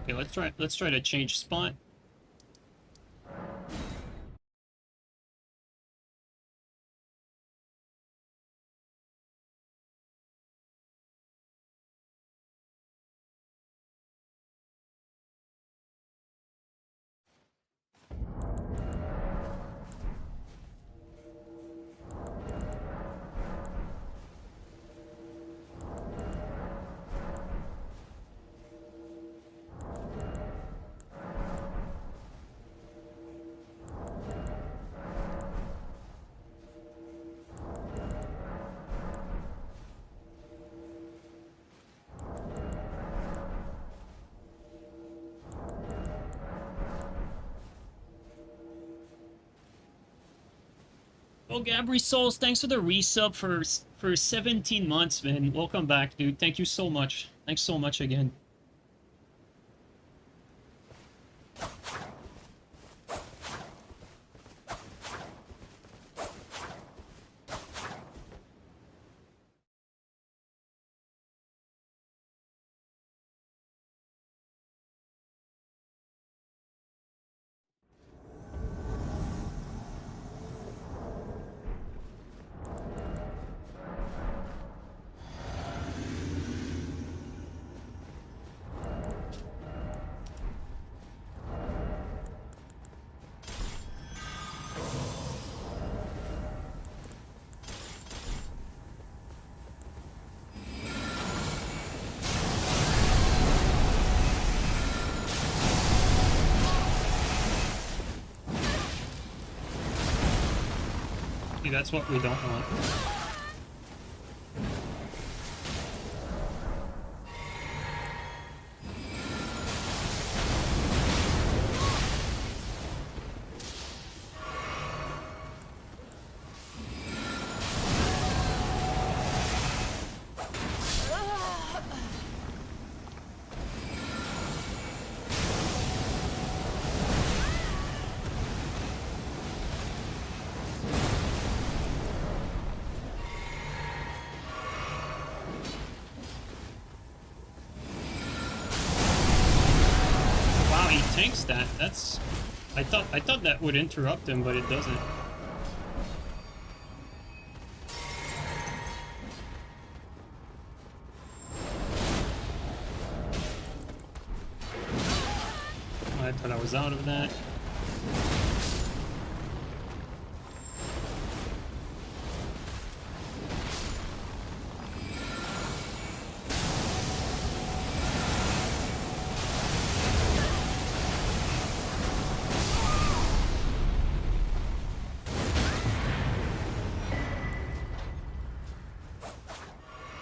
Okay, let's try to change spot. Oh, Gabri Souls, thanks for the resub for 17 months, man. Welcome back, dude. Thank you so much. Thanks so much again. See, that's what we don't want. tank stat. That's... I thought that would interrupt him, but it doesn't. I thought I was out of that.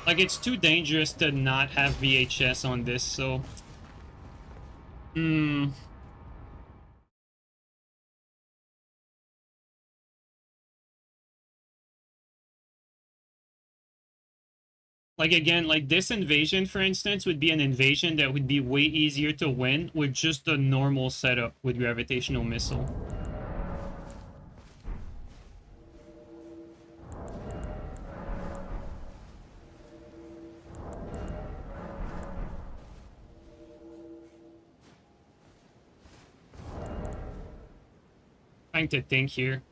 Like, it's too dangerous to not have VHS on this, so... Like, again, like, this invasion, for instance, would be an invasion that would be way easier to win with just a normal setup with gravitational missile. Trying to think here.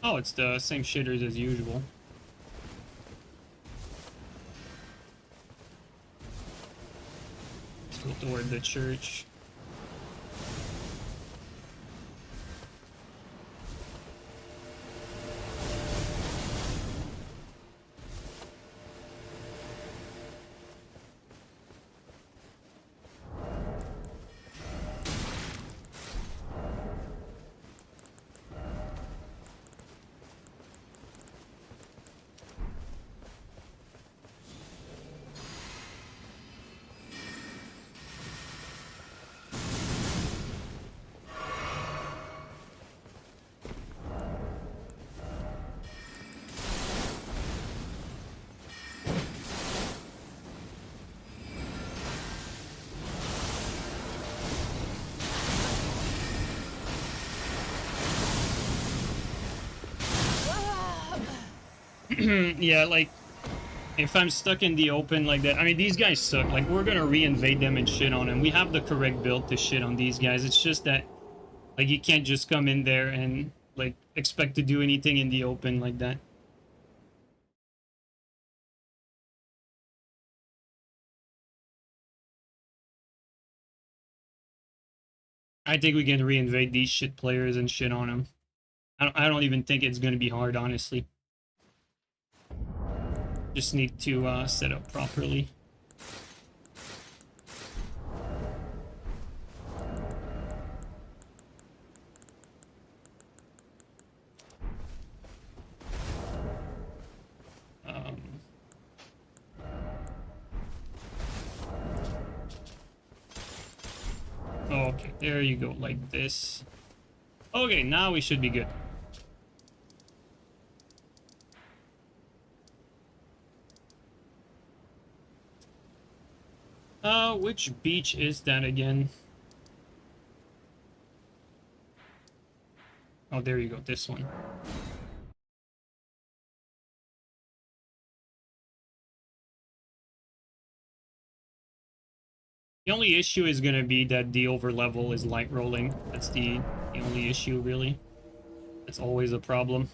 Oh, it's the same shitters as usual. Let's go toward the church. Yeah, like, if I'm stuck in the open like that, I mean, these guys suck. Like, we're gonna re-invade them and shit on them. We have the correct build to shit on these guys. It's just that, like, you can't just come in there and, like, expect to do anything in the open like that. I think we can re-invade these shit players and shit on them. I don't even think it's gonna be hard, honestly. Just need to set up properly. Okay, there you go, like this. Okay, now we should be good. Which beach is that again? Oh, there you go, this one. The only issue is gonna be that the overlevel is light rolling. That's the only issue, really. That's always a problem.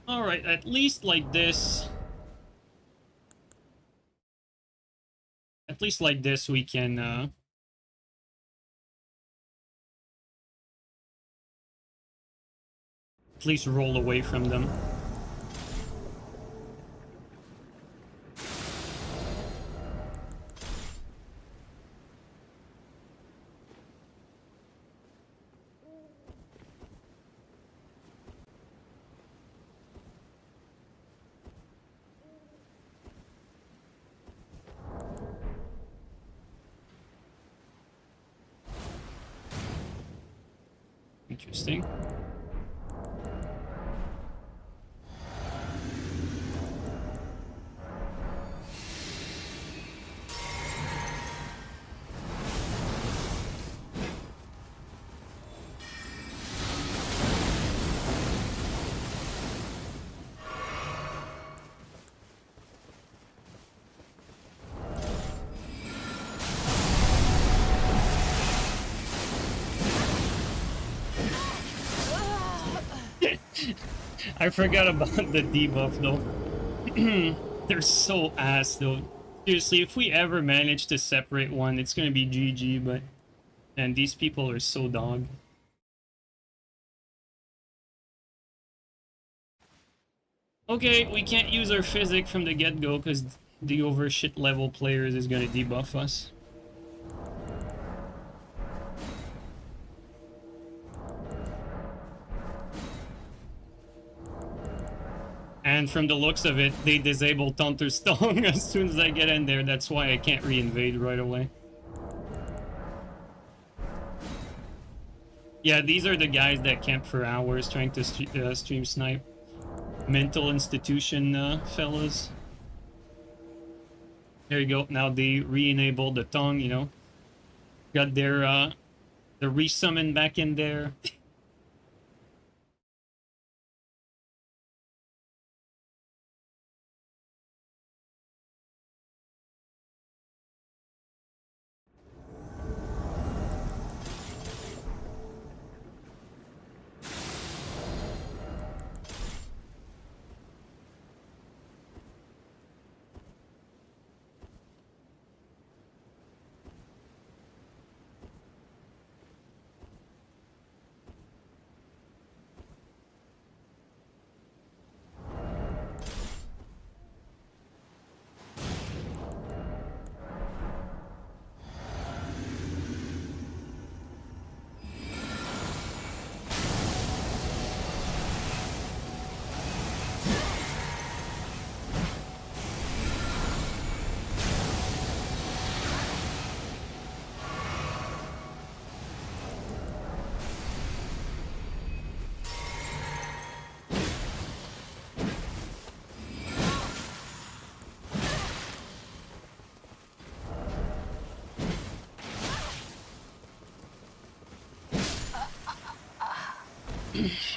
Alright, at least like this. At least like this we can, at least roll away from them. Interesting. I forgot about the debuff though. They're so ass though. Seriously, if we ever manage to separate one, it's gonna be GG, but... And these people are so dog. Okay, we can't use our physic from the get-go because the over shit level players is gonna debuff us. And from the looks of it, they disable Thunderstone as soon as I get in there. That's why I can't re-invade right away. Yeah, these are the guys that camp for hours trying to stream snipe. Mental institution fellas. There you go. Now they re-enabled the tongue, you know. Got their the resummon back in there.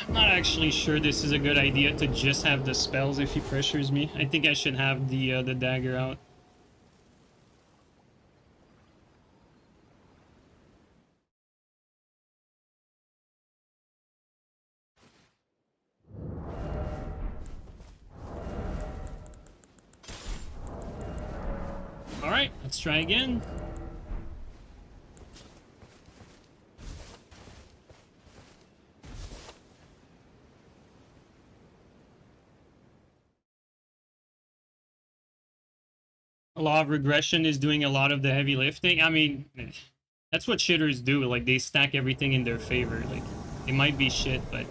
I'm not actually sure this is a good idea to just have the spells if he pressures me. I think I should have the dagger out. Alright, let's try again. Law of regression is doing a lot of the heavy lifting. I mean, that's what shitters do. Like, they stack everything in their favor. Like, it might be shit, but...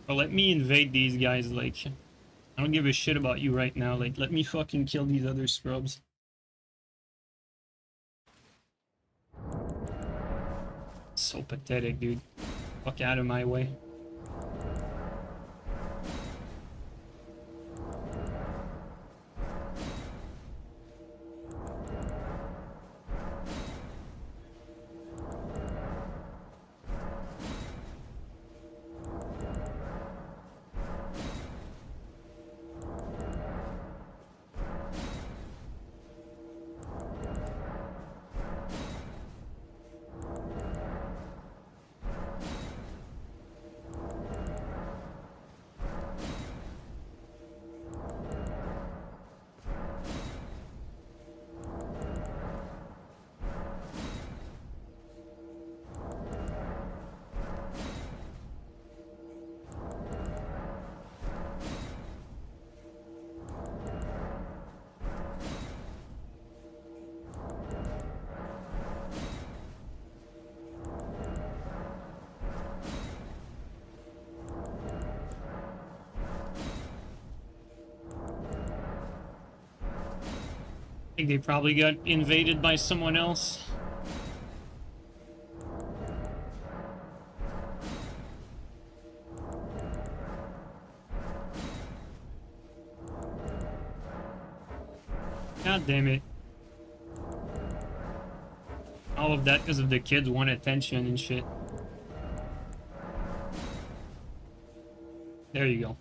But let me invade these guys, like... I don't give a shit about you right now. Like, let me fucking kill these other scrubs. So pathetic, dude. Fuck out of my way. I think they probably got invaded by someone else. God damn it. All of that because of the kids want attention and shit. There you go.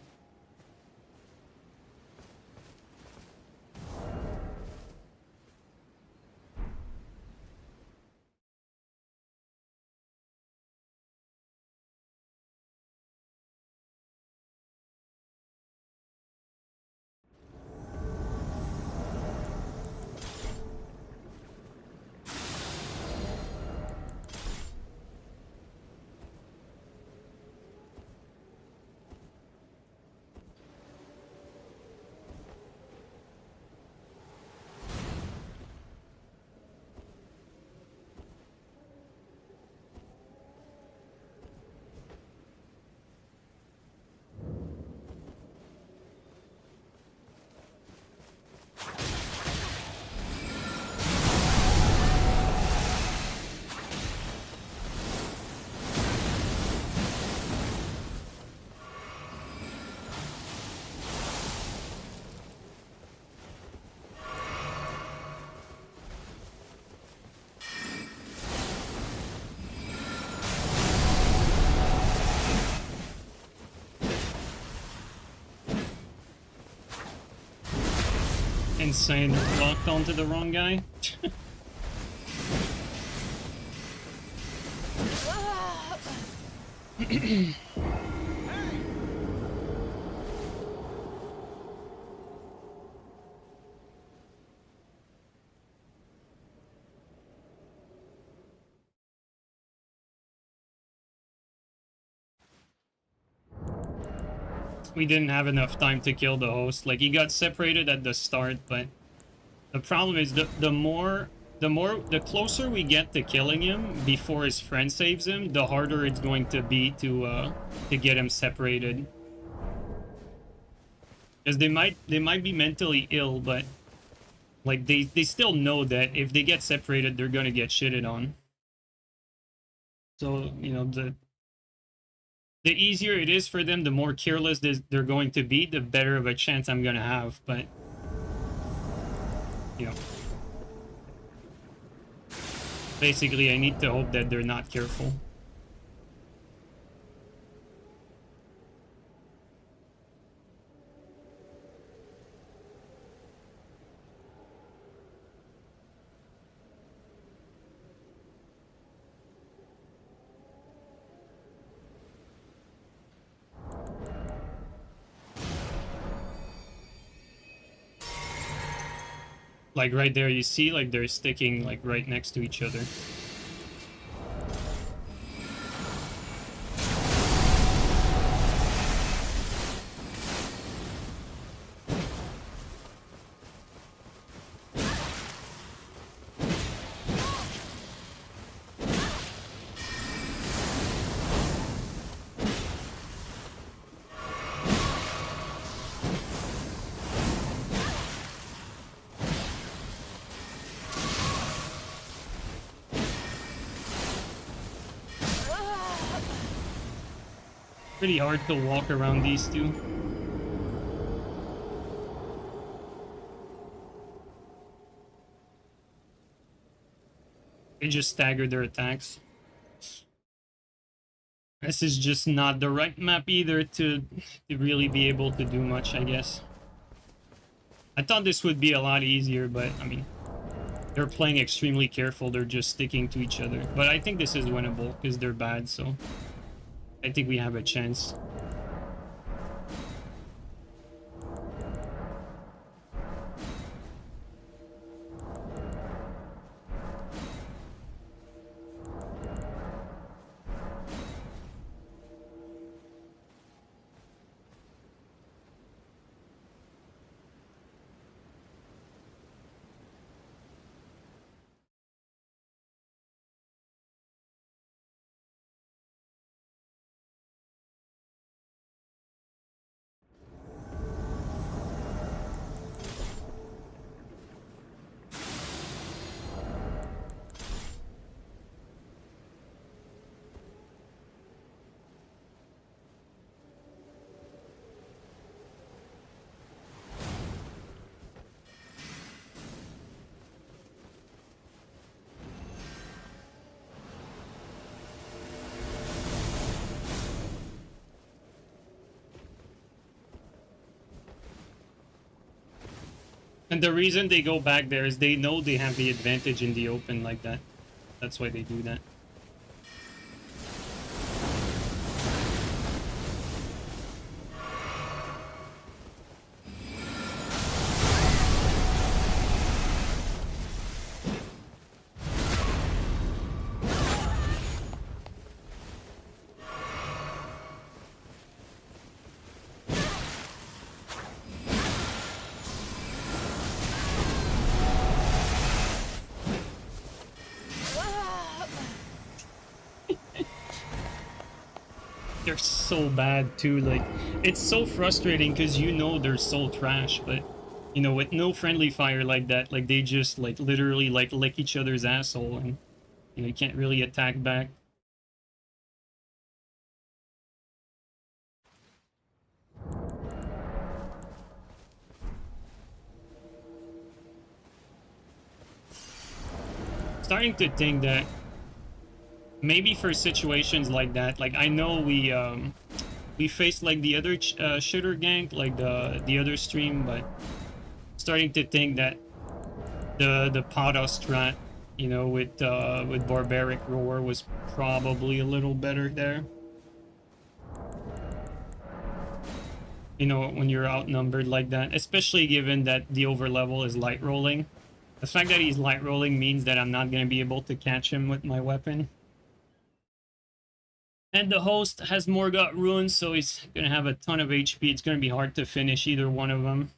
insane. Locked onto the wrong guy. We didn't have enough time to kill the host. Like, he got separated at the start, but the problem is the closer we get to killing him before his friend saves him, the harder it's going to be to get him separated. Because they might be mentally ill, but like they still know that if they get separated, they're gonna get shitted on. So, you know, the easier it is for them, the more careless they're going to be, the better of a chance I'm gonna have. But, you know, basically I need to hope that they're not careful. Like right there, you see, like they're sticking like right next to each other. Pretty hard to walk around these two. They just stagger their attacks. This is just not the right map either to really be able to do much, I guess. I thought this would be a lot easier, but I mean, they're playing extremely careful. They're just sticking to each other. But I think this is winnable because they're bad, so I think we have a chance. And the reason they go back there is they know they have the advantage in the open like that. That's why they do that. They're so bad too. Like, it's so frustrating because you know they're so trash, but you know, with no friendly fire like that, like they just like literally like lick each other's asshole, and you know, you can't really attack back. Starting to think that maybe for situations like that, like I know we faced like the other shooter gank, like the other stream, but starting to think that the Pada strat, you know, with Barbaric Roar was probably a little better there. You know, when you're outnumbered like that, especially given that the overlevel is light rolling. The fact that he's light rolling means that I'm not going to be able to catch him with my weapon. And the host has Morgott runes, so he's going to have a ton of HP. It's going to be hard to finish either one of them.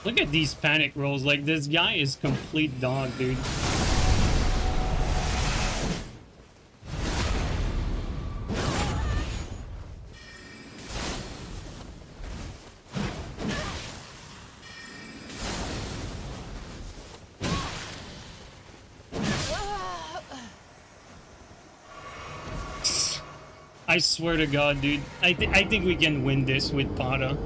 Look at these panic rolls. Like, this guy is complete dog, dude. I swear to God, dude. I think we can win this with Pada.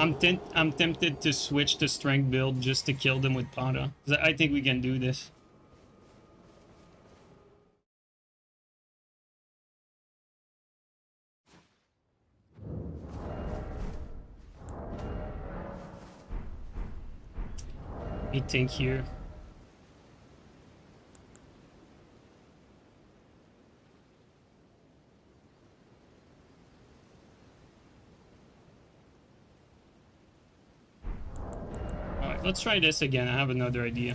I'm tempted to switch to strength build just to kill them with Pada. I think we can do this. I think here. Alright, let's try this again. I have another idea.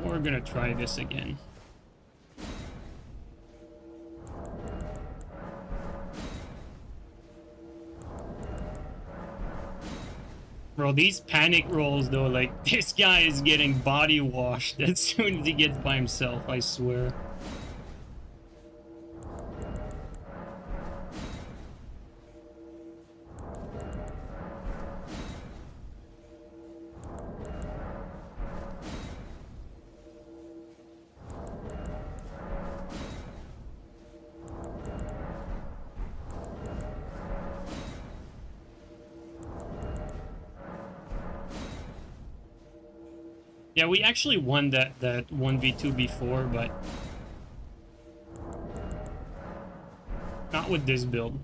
We're gonna try this again. Bro, these panic rolls though, like, this guy is getting body washed as soon as he gets by himself, I swear. Yeah, we actually won that 1v2 before, but not with this build.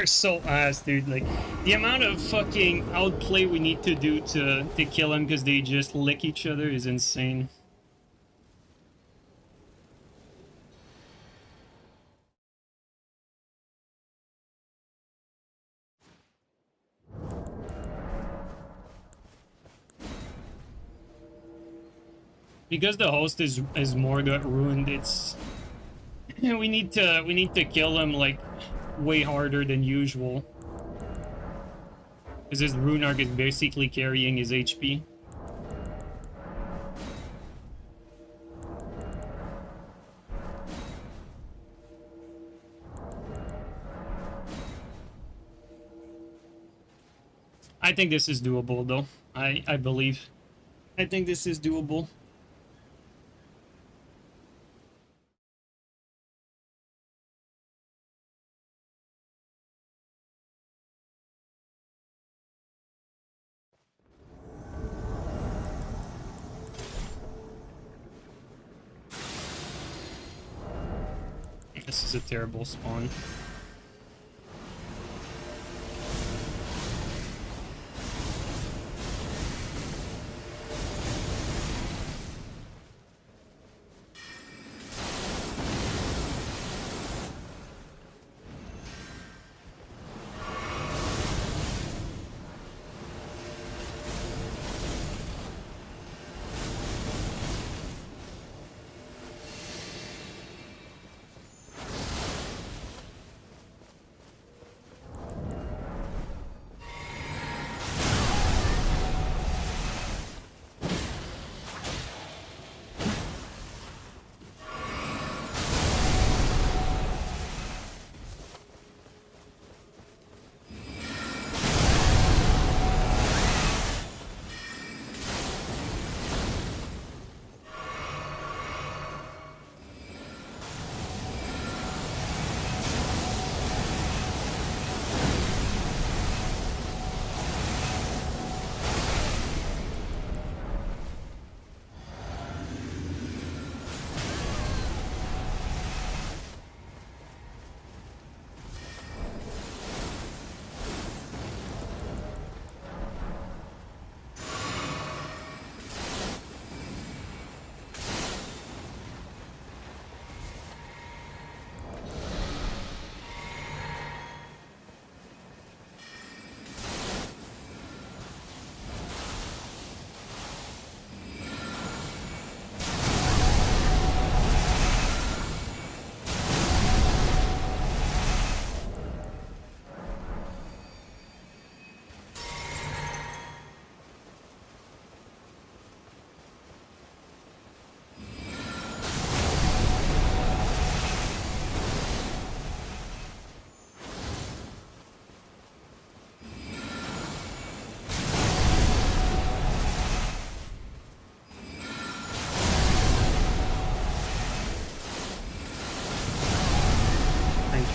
We're so ass, dude. Like, the amount of fucking outplay we need to do to kill them because they just lick each other is insane. Because the host is Morgot ruined, it's we need to kill him like way harder than usual. Because his rune arc is basically carrying his HP. I think this is doable though. I believe. I think this is doable. This is a terrible spawn.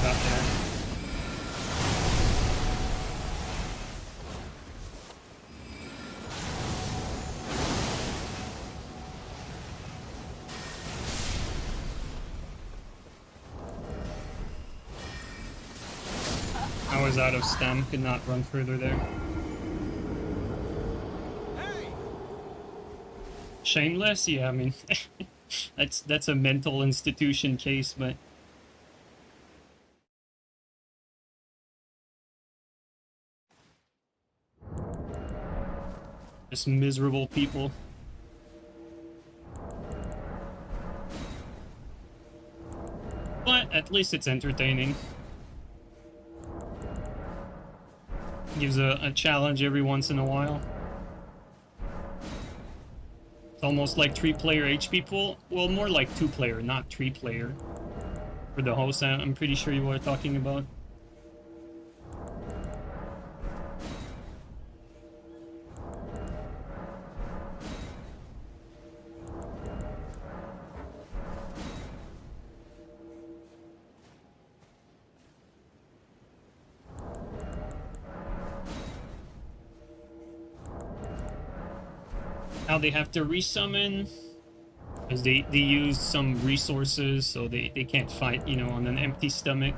Out there. I was out of stem, could not run further there. Shameless? Yeah, I mean, that's a mental institution case, but just miserable people. But at least it's entertaining. Gives a challenge every once in a while. It's almost like 3-player HP pool. Well, more like 2-player, not 3-player. For the host, I'm pretty sure you were talking about. Now they have to resummon because they use some resources, so they can't fight, you know, on an empty stomach.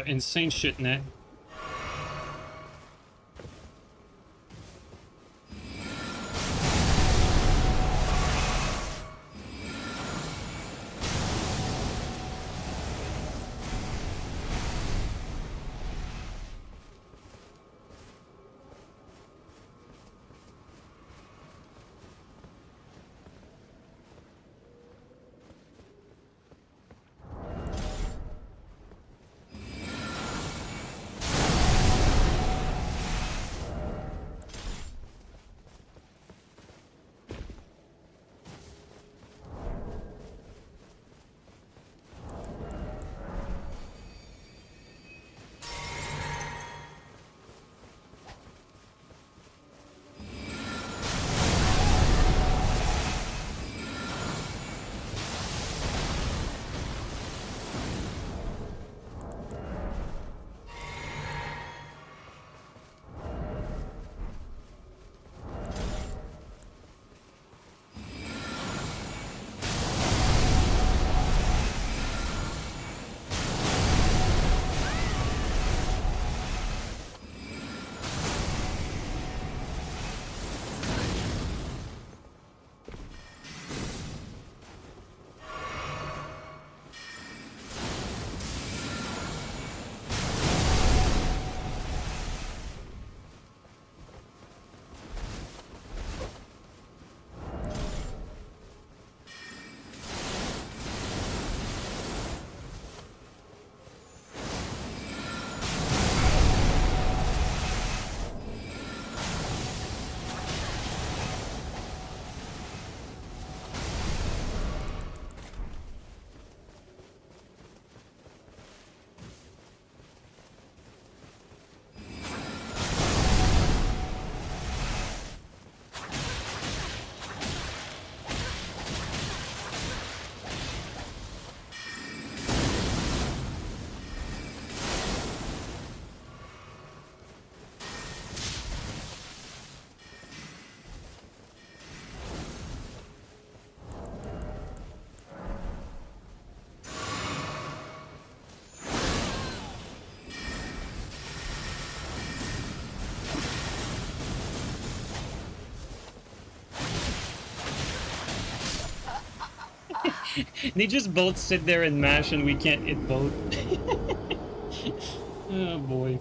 Insane shit, net. They just both sit there and mash and we can't hit both. Oh boy.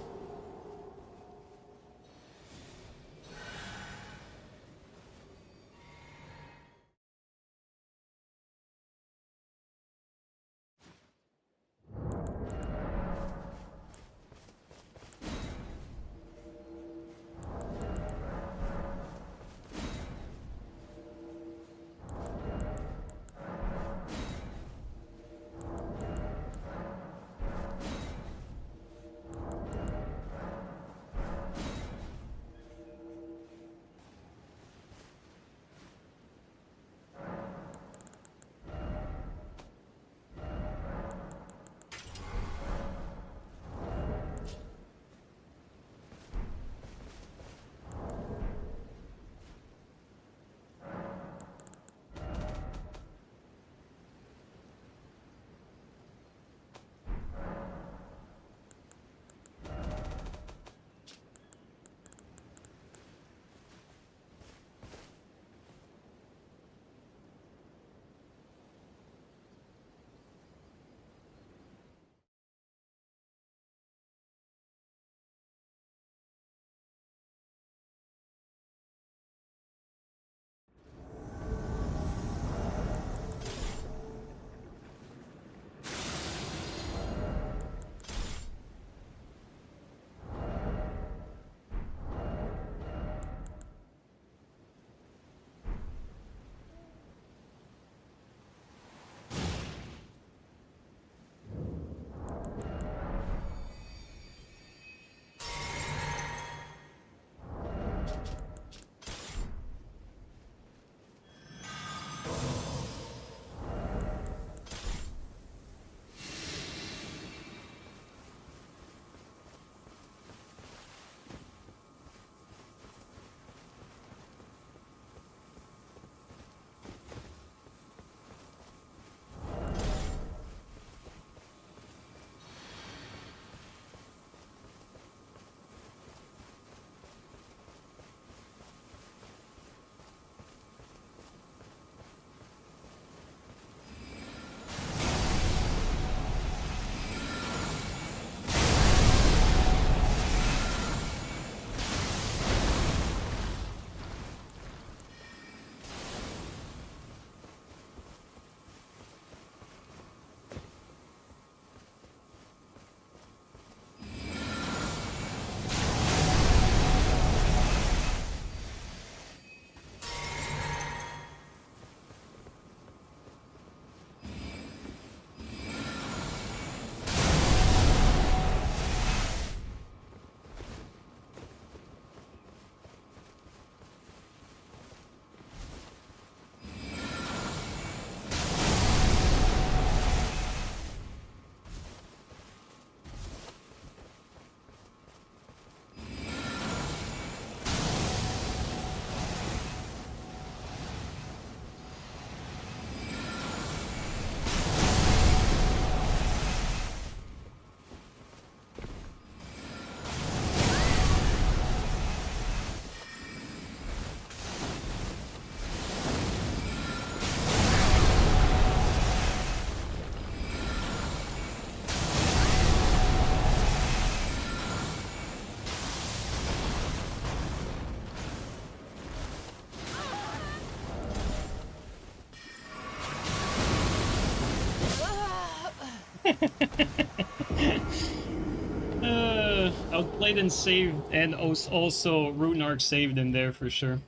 Outplayed and saved, and also Runark saved him there for sure.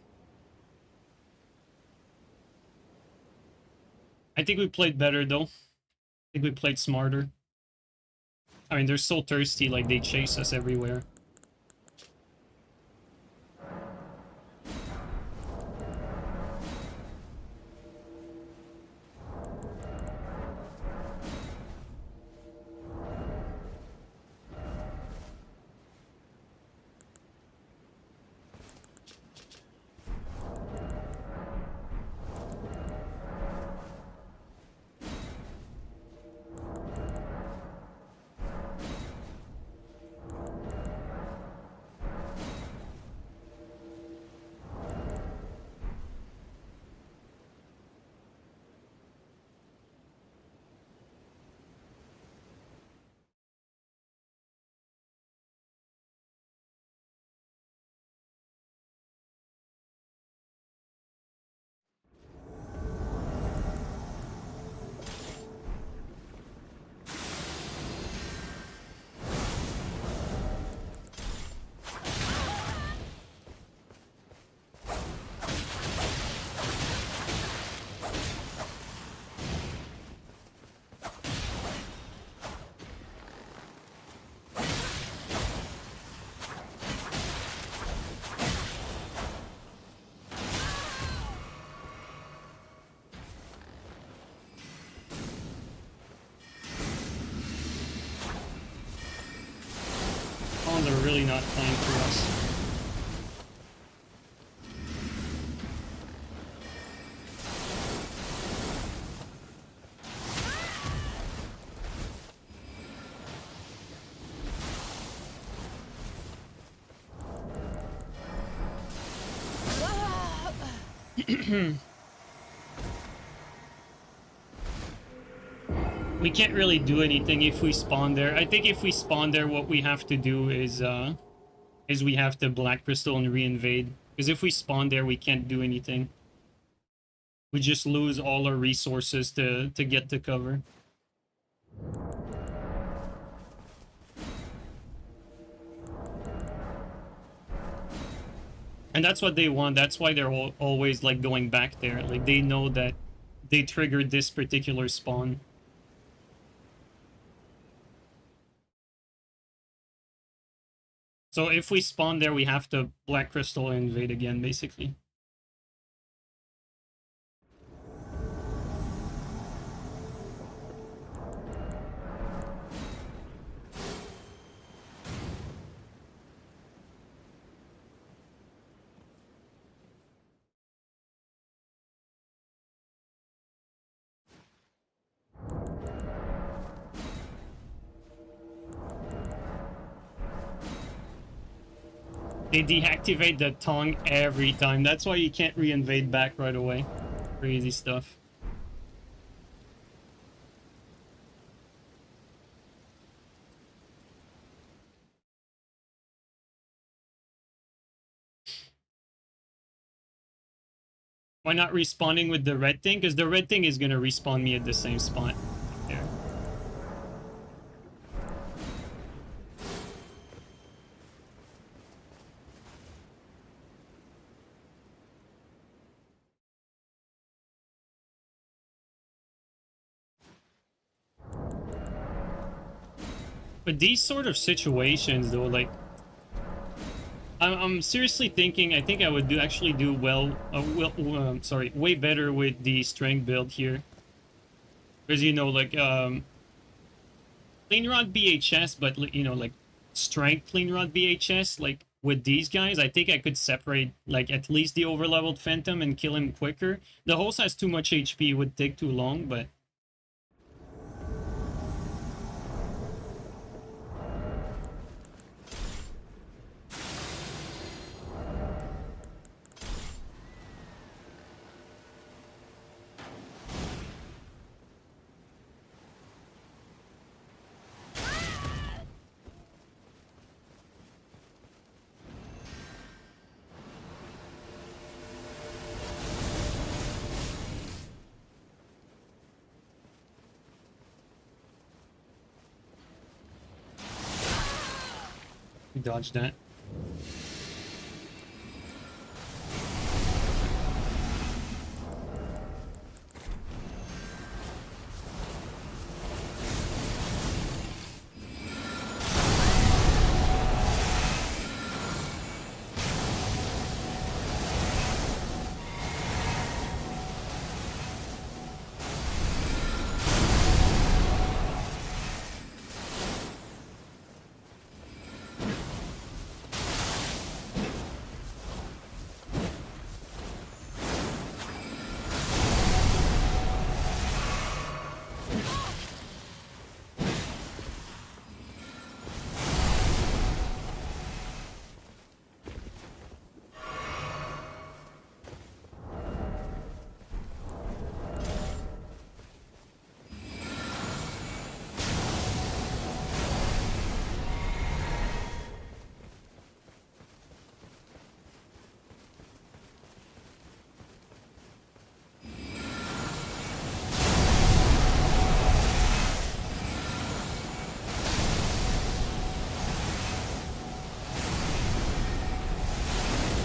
I think we played better though. I think we played smarter. I mean, they're so thirsty, like they chase us everywhere. Pawns are really not playing for us. We can't really do anything if we spawn there. I think if we spawn there, what we have to do is we have to Black Crystal and re-invade. Because if we spawn there, we can't do anything. We just lose all our resources to get to cover. And that's what they want. That's why they're always like going back there. Like they know that they triggered this particular spawn. So if we spawn there, we have to Black Crystal and invade again, basically. They deactivate the tongue every time. That's why you can't re-invade back right away. Crazy stuff. Why not respawning with the red thing? Because the red thing is gonna respawn me at the same spot. There. But these sort of situations, though, like, I'm seriously thinking. I think I would actually do well. Sorry, way better with the strength build here, because you know, like, clean rod BHS, but you know, like, strength clean rod BHS. Like with these guys, I think I could separate like at least the overleveled Phantom and kill him quicker. The host has too much HP; would take too long, but. We dodged that.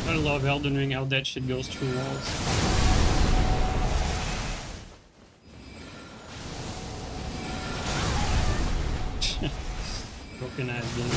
I love Elden Ring, how that shit goes through walls. Broken ass game.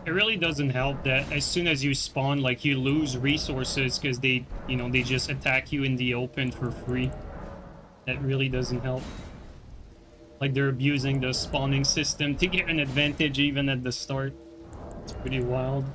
It really doesn't help that as soon as you spawn, like, you lose resources because they, you know, they just attack you in the open for free. That really doesn't help. Like, they're abusing the spawning system to get an advantage even at the start. It's pretty wild.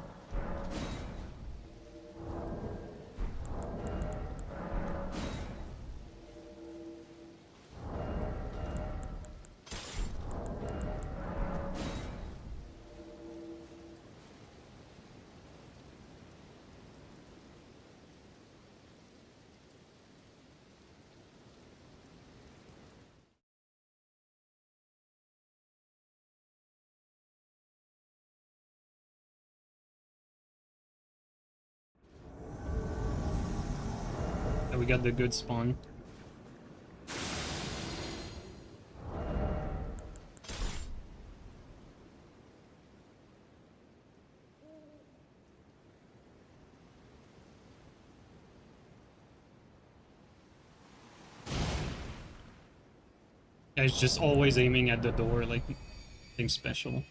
We got the good spawn. Guy's just always aiming at the door, like, nothing special.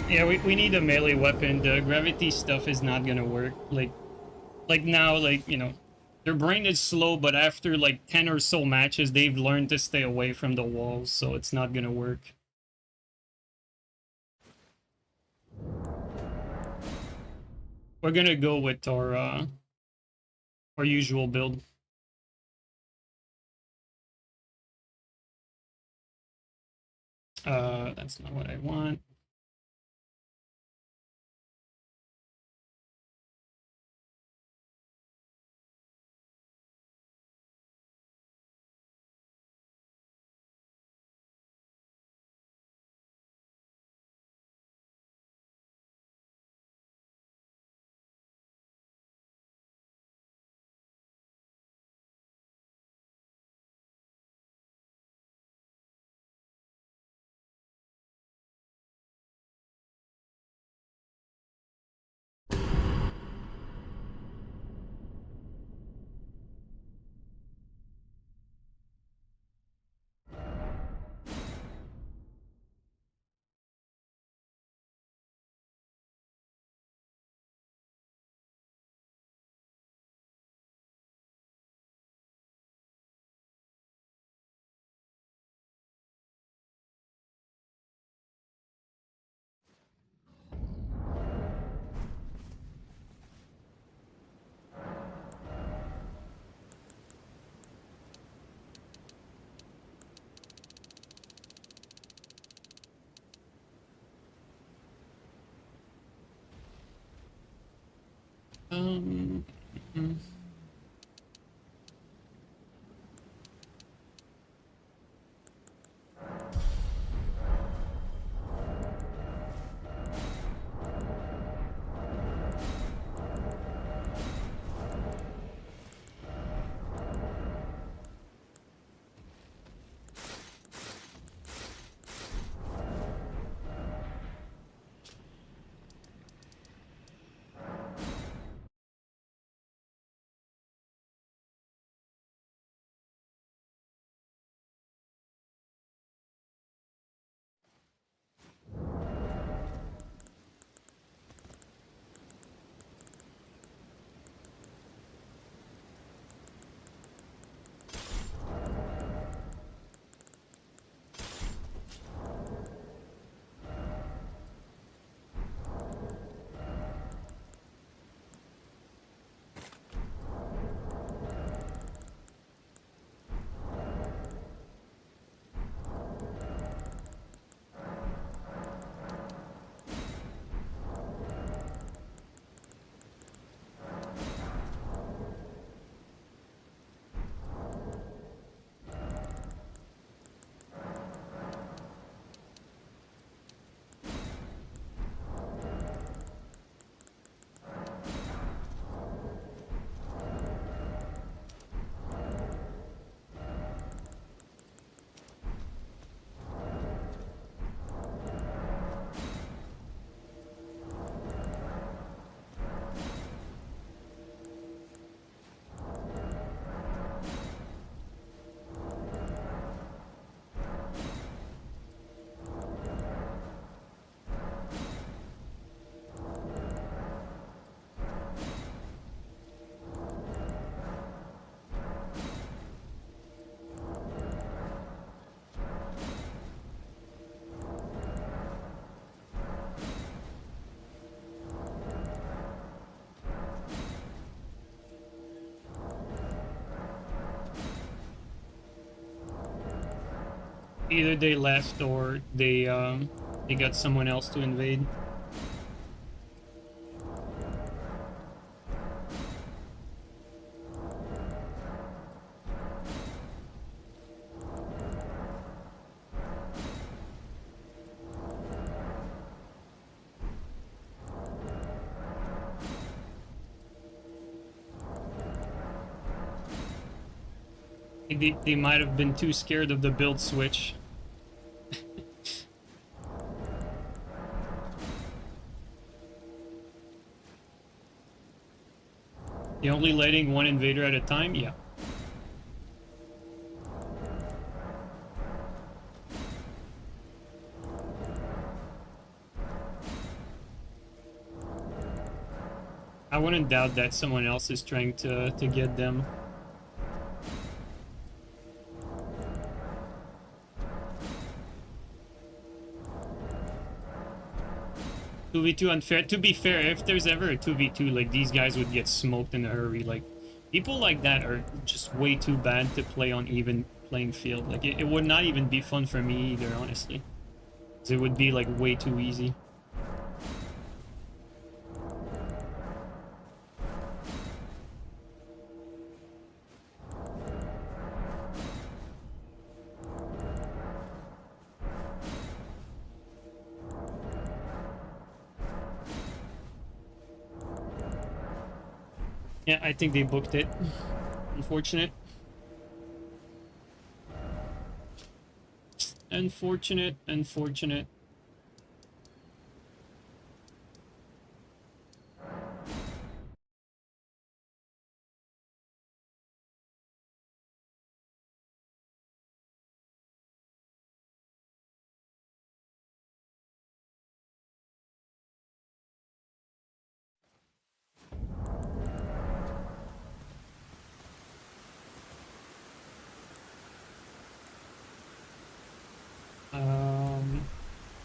Yeah, we need a melee weapon. The gravity stuff is not gonna work. Like now, like, you know, Their brain is slow, but after like 10 or so matches, they've learned to stay away from the walls, so it's not gonna work. We're gonna go with our usual build. That's not what I want. Mm. Either they left or they got someone else to invade. They might have been too scared of the build switch. You're only letting one invader at a time? Yeah. I wouldn't doubt that someone else is trying to get them. 2v2 unfair. To be fair, if there's ever a 2v2, like, these guys would get smoked in a hurry. Like, people like that are just way too bad to play on even playing field. Like, it would not even be fun for me either, honestly. 'Cause it would be, like, way too easy. Yeah, I think they booked it. Unfortunate. Unfortunate, unfortunate.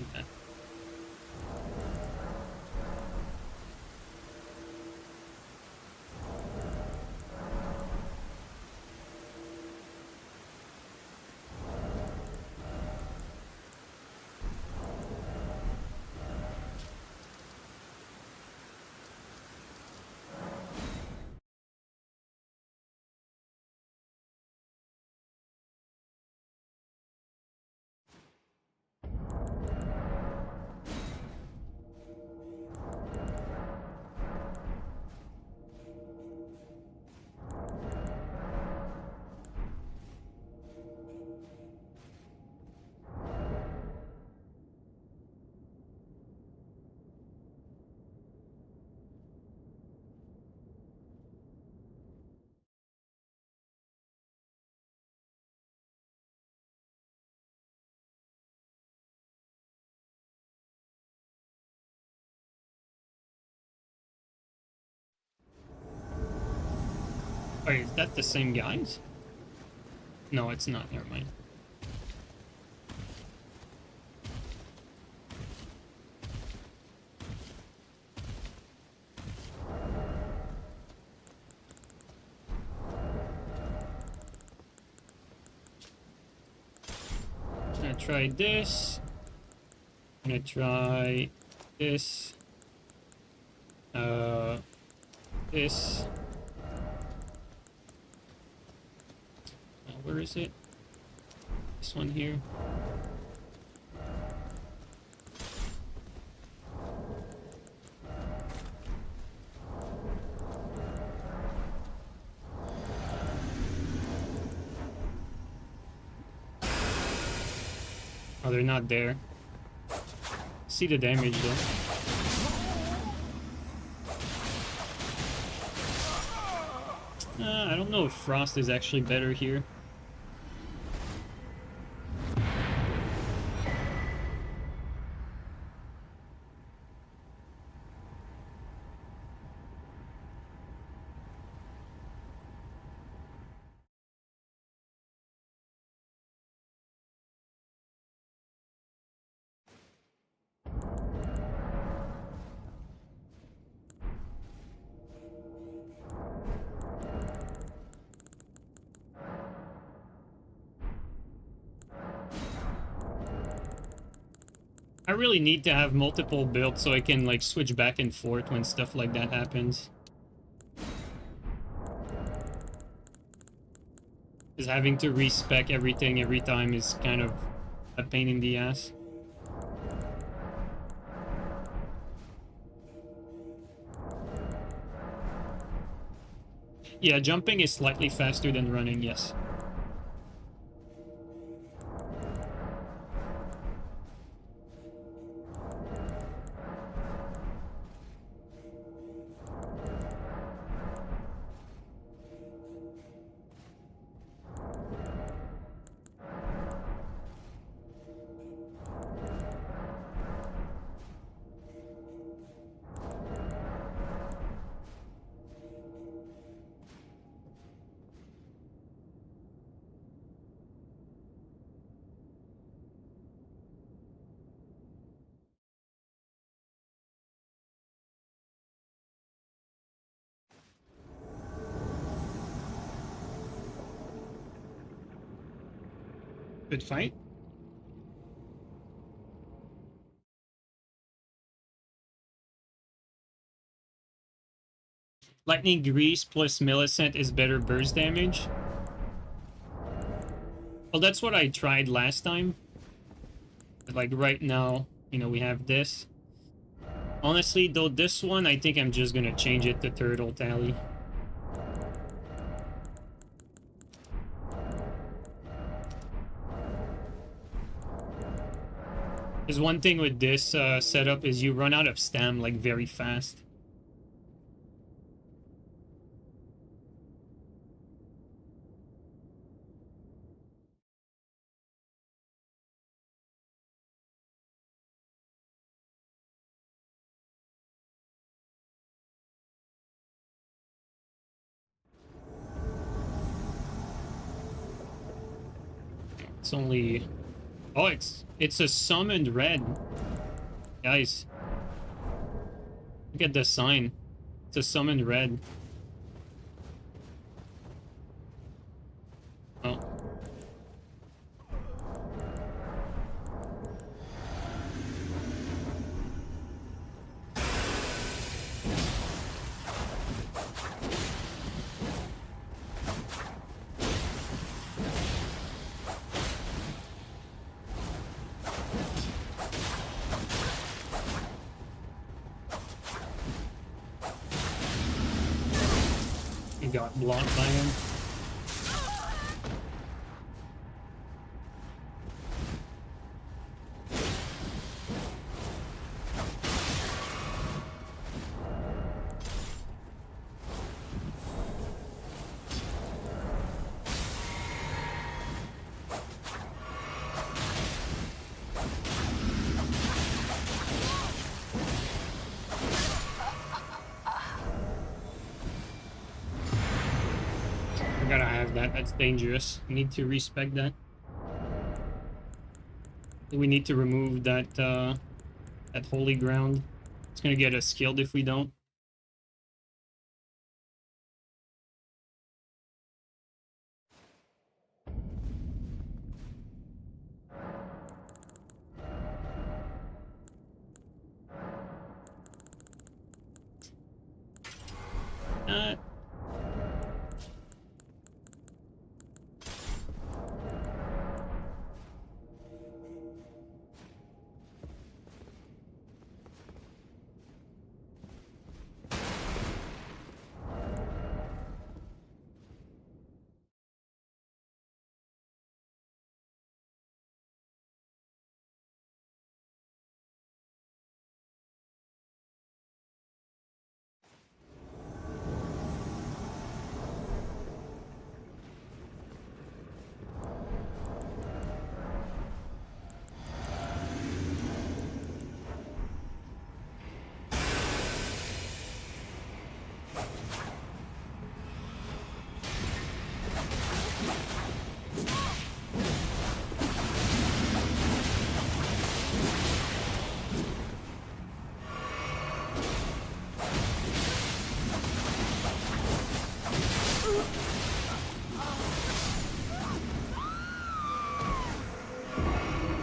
Okay. Wait, is that the same guys? No, it's not. Never mind. I'm gonna try this. I'm gonna try this. This. Where is it? This one here. Oh, they're not there. See the damage though. I don't know if Frost is actually better here. I really need to have multiple builds so I can like switch back and forth when stuff like that happens. Because having to respec everything every time is kind of a pain in the ass. Yeah, jumping is slightly faster than running, yes. Good fight. Lightning Grease plus Millicent is better burst damage. Well, that's what I tried last time. But like right now, you know, we have this. Honestly, though, this one, I think I'm just gonna change it to Turtle Tally. Because one thing with this setup is you run out of stam, like, very fast. It's only... Oh, it's a summoned red. Guys. Look at the sign. It's a summoned red. Oh. He got blocked by him. Gotta have that. That's dangerous. We need to respec that. We need to remove that that holy ground. It's gonna get us killed if we don't. Uh,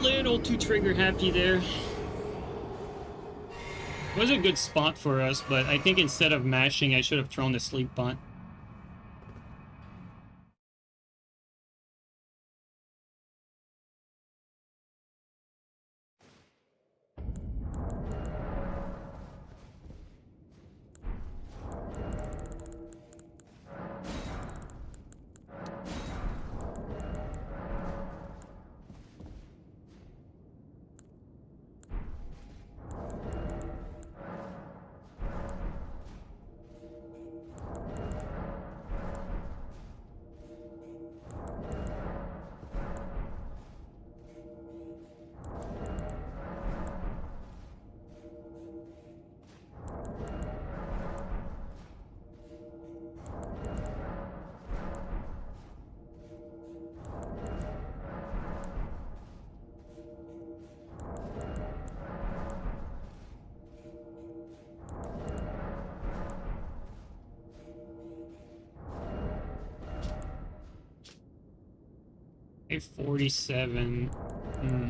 little too trigger happy there. It was a good spot for us, but I think instead of mashing, I should have thrown the sleep pot. Okay, 47. Hmm.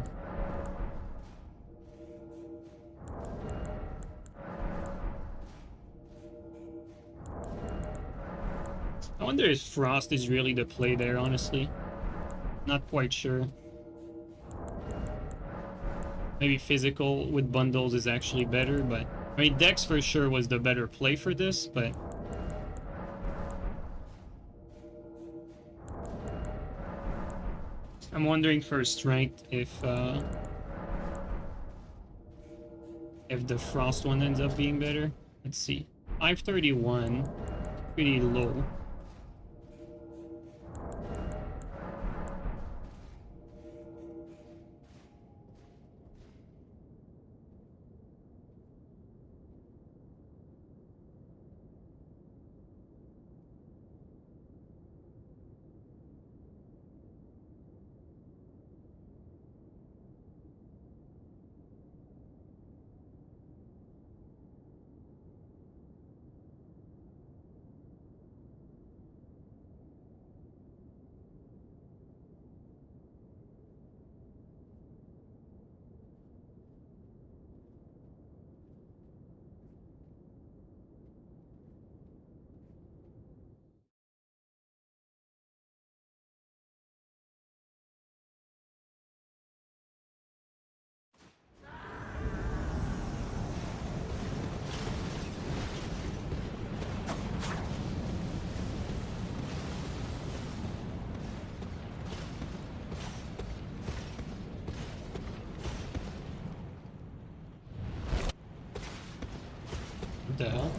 I wonder if Frost is really the play there, honestly. Not quite sure. Maybe physical with bundles is actually better, but... I mean, Dex for sure was the better play for this, but... I'm wondering for strength if the Frost one ends up being better. Let's see. 531. Pretty low. What the hell?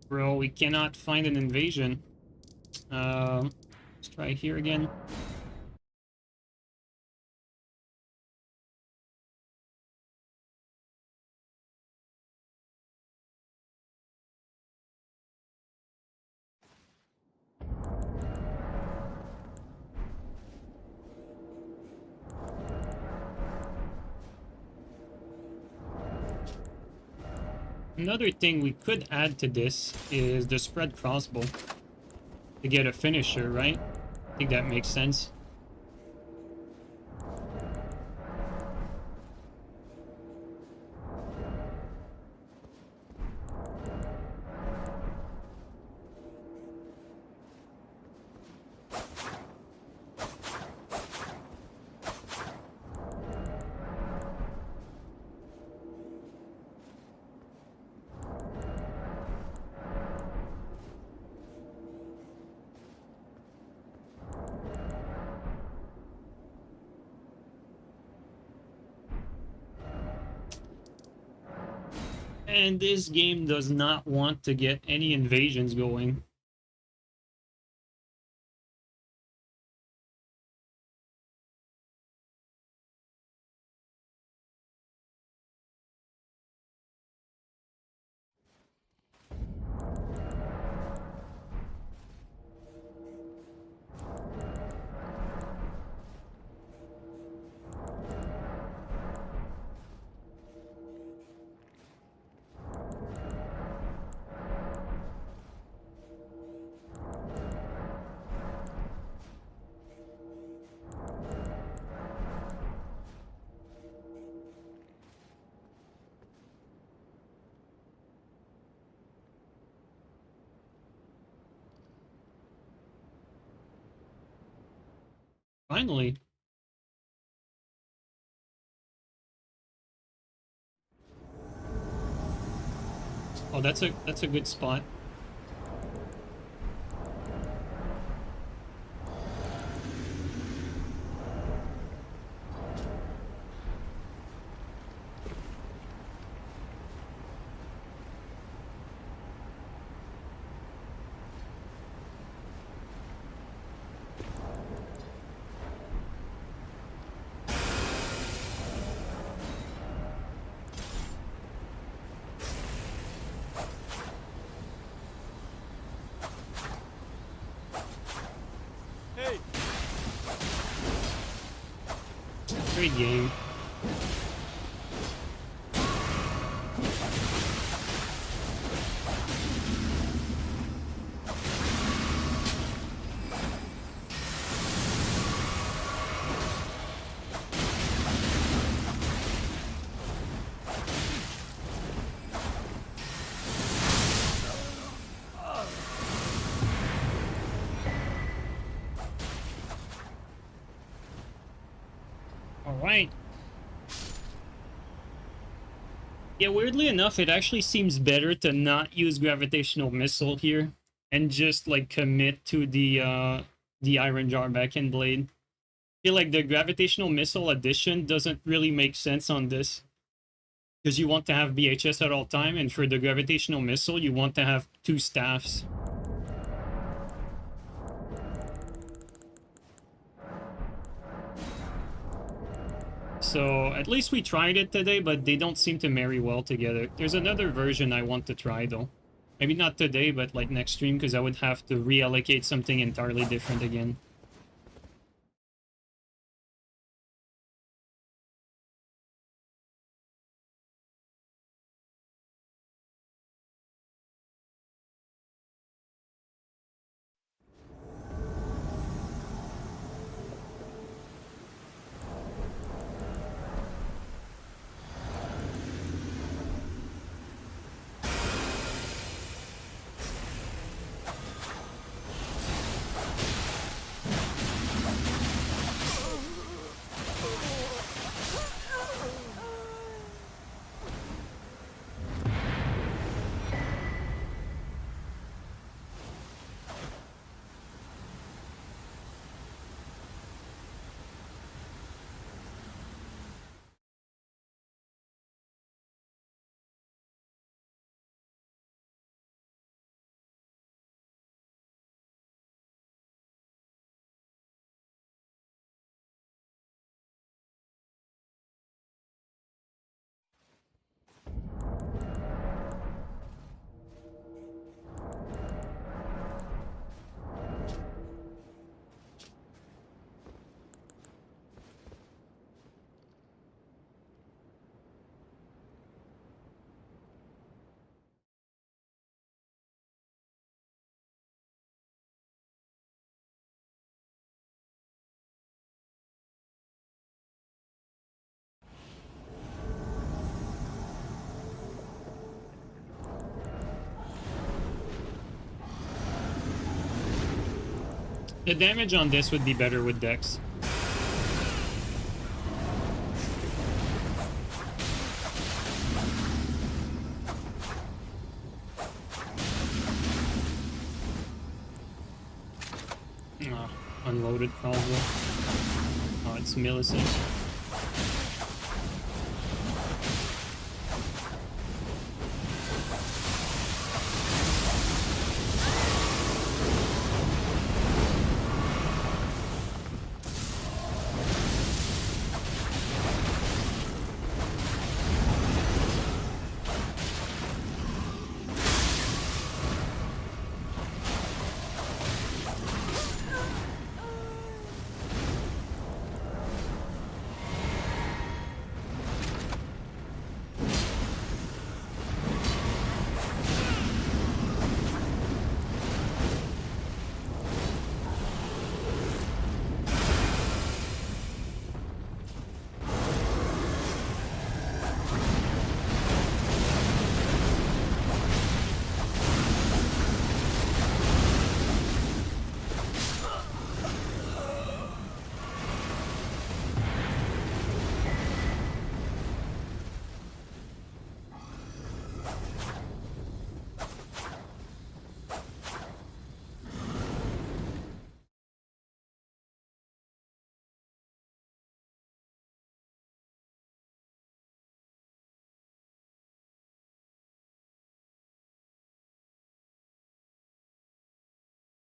Bro, we cannot find an invasion. Let's try here again. Another thing we could add to this is the spread crossbow to get a finisher, right? I think that makes sense. And this game does not want to get any invasions going. Finally. Oh, that's a good spot. Great game. Alright. Yeah, weirdly enough, it actually seems better to not use gravitational missile here and just like commit to the iron jar backend blade. I feel like the gravitational missile addition doesn't really make sense on this because you want to have BHS at all time, and for the gravitational missile you want to have two staffs. So at least we tried it today, but they don't seem to marry well together. There's another version I want to try though. Maybe not today, but like next stream, because I would have to reallocate something entirely different again. The damage on this would be better with Dex. Oh, unloaded probably. Oh, it's Millicent.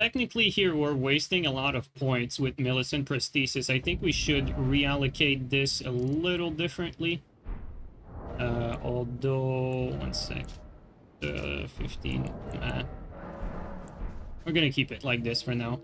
Technically here we're wasting a lot of points with Millicent Prosthesis. I think we should reallocate this a little differently. Although, one sec. 15. We're gonna keep it like this for now.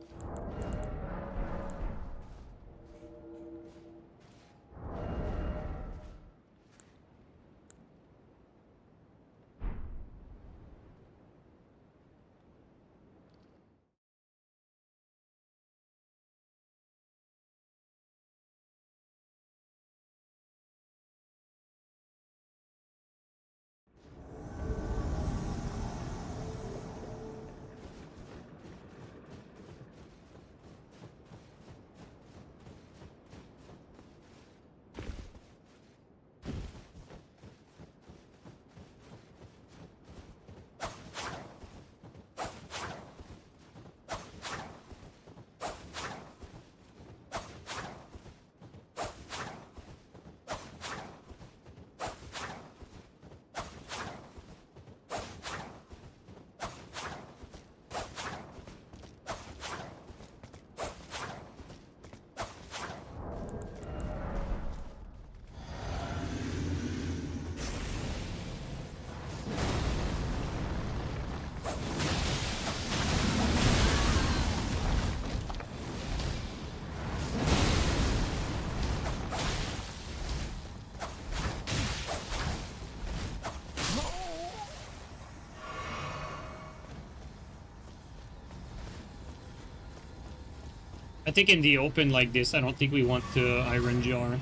I think in the open like this, I don't think we want to Iron Jar.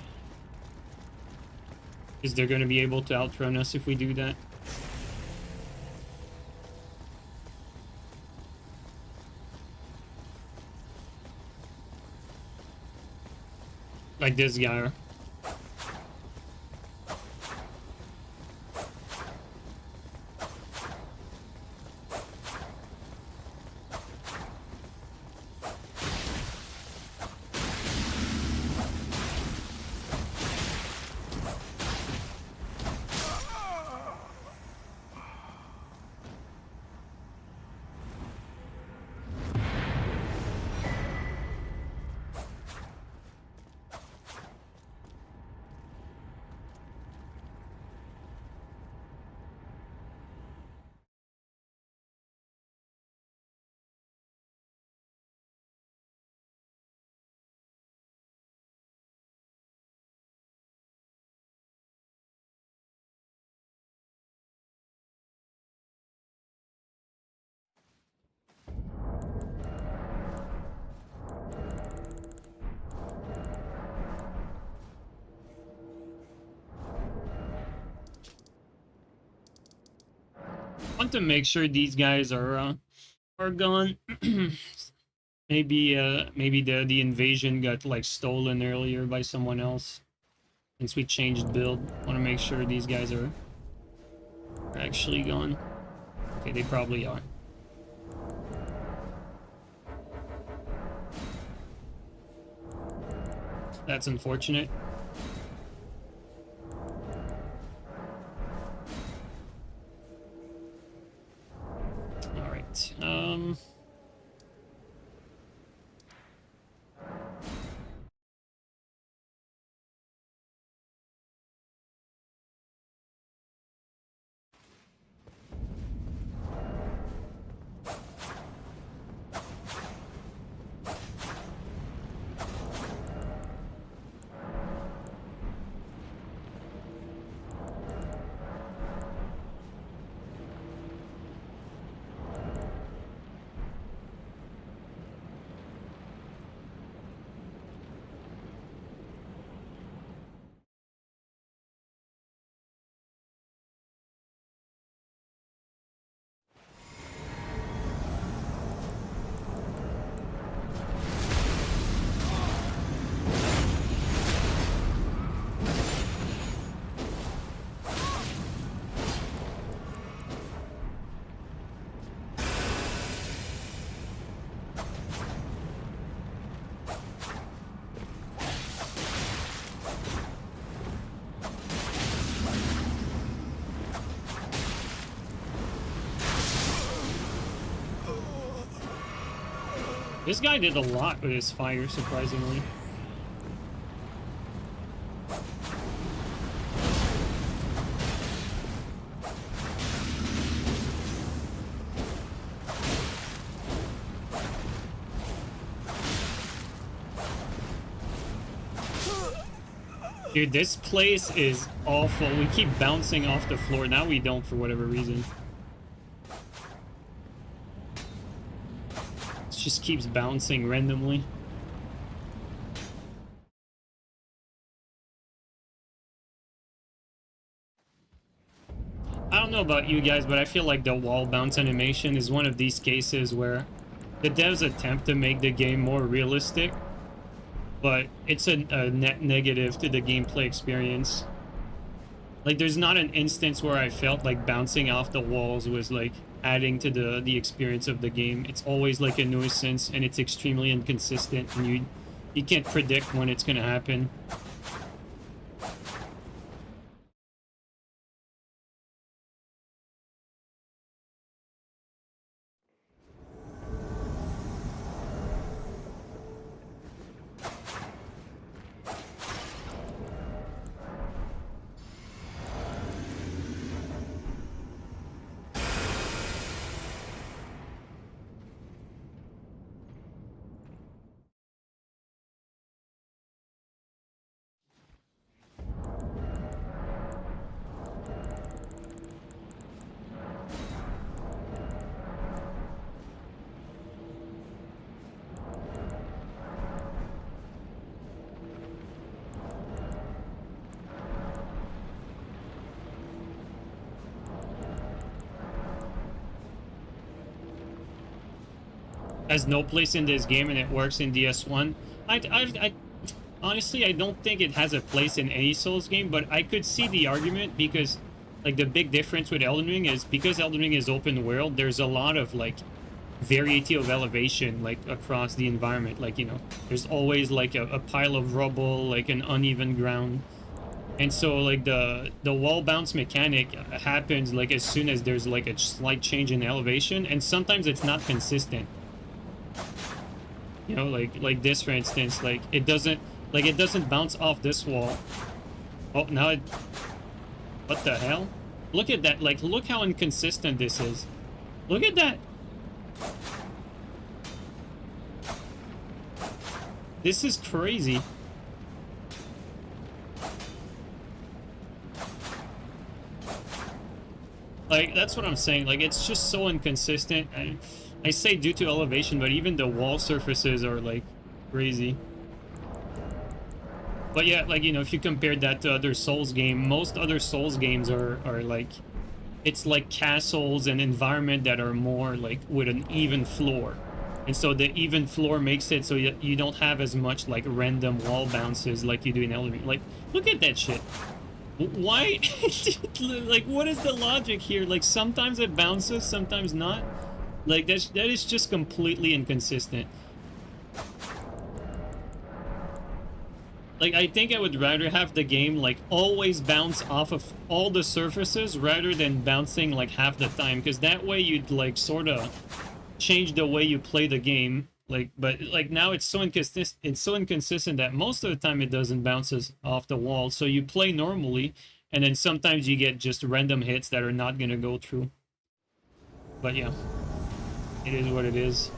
Because they're going to be able to outrun us if we do that. Like this guy. Want to make sure these guys are gone. Maybe the invasion got like stolen earlier by someone else. Since we changed build, want to make sure these guys are actually gone. Okay, they probably are. That's unfortunate. All right. This guy did a lot with his fire, surprisingly. Dude, this place is awful. We keep bouncing off the floor. Now we don't for whatever reason. It just keeps bouncing randomly. I don't know about you guys, but I feel like the wall bounce animation is one of these cases where the devs attempt to make the game more realistic, but it's a net negative to the gameplay experience. Like, there's not an instance where I felt like bouncing off the walls was like adding to the experience of the game. It's always like a nuisance, and it's extremely inconsistent, and you can't predict when it's gonna happen. has no place in this game and it works in DS1. I honestly, I don't think it has a place in any Souls game, but I could see the argument because, like, the big difference with Elden Ring is because Elden Ring is open world, there's a lot of, like, variety of elevation, like, across the environment. Like, you know, there's always, like, a pile of rubble, like, an uneven ground. And so, like, the wall bounce mechanic happens, like, as soon as there's, like, a slight change in elevation, and sometimes it's not consistent. You know, like this, for instance, like, it doesn't bounce off this wall. Oh, now it... What the hell? Look at that, like, look how inconsistent this is. Look at that! This is crazy. Like, that's what I'm saying. Like, it's just so inconsistent. I say due to elevation, but even the wall surfaces are, like, crazy. But yeah, like, you know, if you compare that to other Souls game, most other Souls games are like... It's like castles and environment that are more, like, with an even floor. And so the even floor makes it so you don't have as much, like, random wall bounces like you do in Elden Ring. Like, look at that shit. Why? Like, what is the logic here? Like, sometimes it bounces, sometimes not. Like, that is just completely inconsistent. Like, I think I would rather have the game, like, always bounce off of all the surfaces rather than bouncing, like, half the time. Because that way you'd, like, sort of change the way you play the game. Like, but, like, now it's so inconsistent that most of the time it doesn't bounces off the wall. So you play normally, and then sometimes you get just random hits that are not gonna go through. But yeah, it is what it is.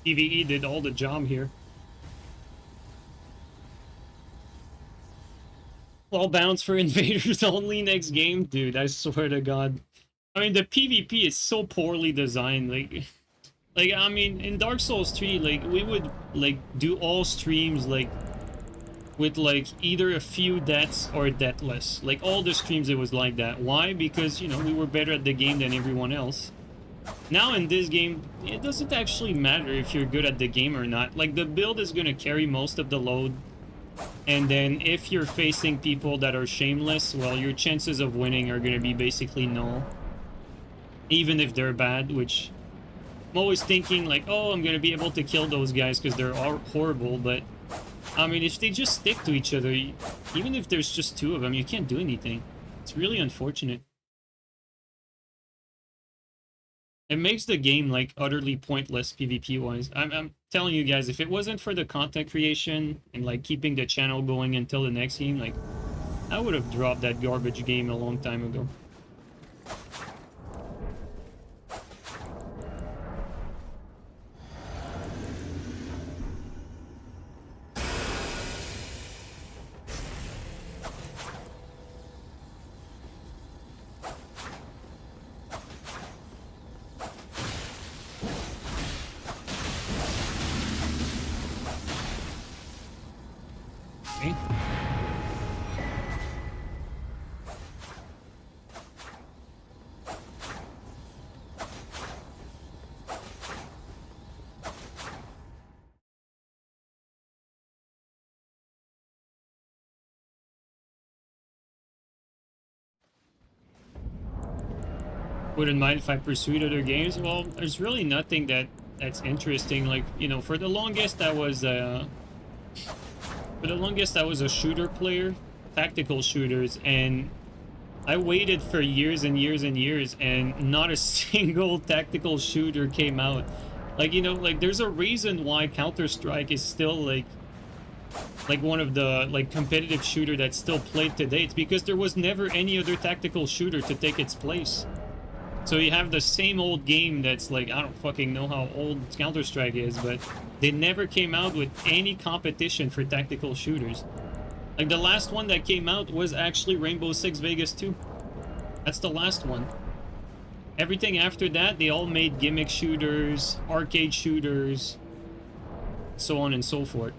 PvE did all the job here. All bounce for invaders only next game? Dude, I swear to God. I mean, the PvP is so poorly designed. Like, I mean, in Dark Souls 3, like, we would, like, do all streams, like, with, like, either a few deaths or deathless. Like, all the streams it was like that. Why? Because, you know, we were better at the game than everyone else. Now in this game, it doesn't actually matter if you're good at the game or not. Like, the build is gonna carry most of the load. And then if you're facing people that are shameless, well, your chances of winning are gonna be basically null. Even if they're bad, which... I'm always thinking, like, oh, I'm gonna be able to kill those guys because they're all horrible, but... I mean, if they just stick to each other, even if there's just two of them, you can't do anything. It's really unfortunate. It makes the game, like, utterly pointless PvP-wise. I'm telling you guys, if it wasn't for the content creation and, like, keeping the channel going until the next game, like, I would have dropped that garbage game a long time ago. Wouldn't mind if I pursued other games. Well, there's really nothing that's interesting. Like, you know, for the longest I was a shooter player, tactical shooters, and I waited for years and years and years, and not a single tactical shooter came out. Like, you know, like there's a reason why Counter-Strike is still like one of the like competitive shooter that's still played today. It's because there was never any other tactical shooter to take its place. So you have the same old game that's like, I don't fucking know how old Counter-Strike is, but they never came out with any competition for tactical shooters. Like the last one that came out was actually Rainbow Six Vegas 2. That's the last one. Everything after that, they all made gimmick shooters, arcade shooters, so on and so forth.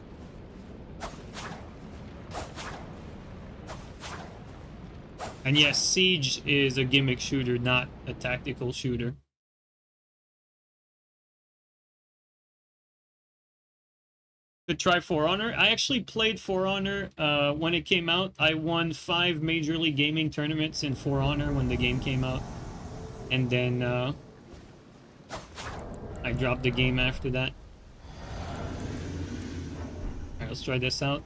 And yes, Siege is a gimmick shooter, not a tactical shooter. Could try For Honor. I actually played For Honor when it came out. I won 5 Major League Gaming tournaments in For Honor when the game came out. And then I dropped the game after that. Alright, let's try this out.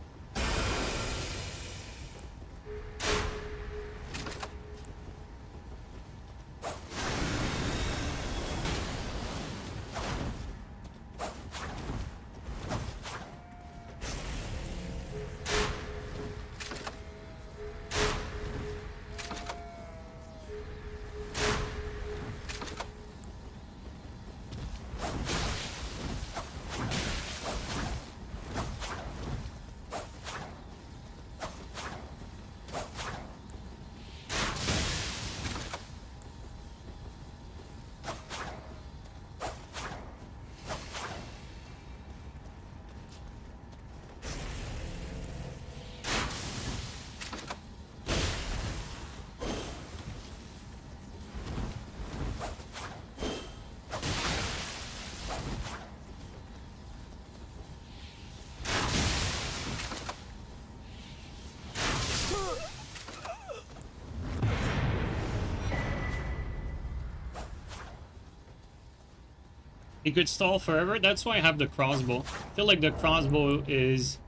It could stall forever. That's why I have the crossbow. I feel like the crossbow is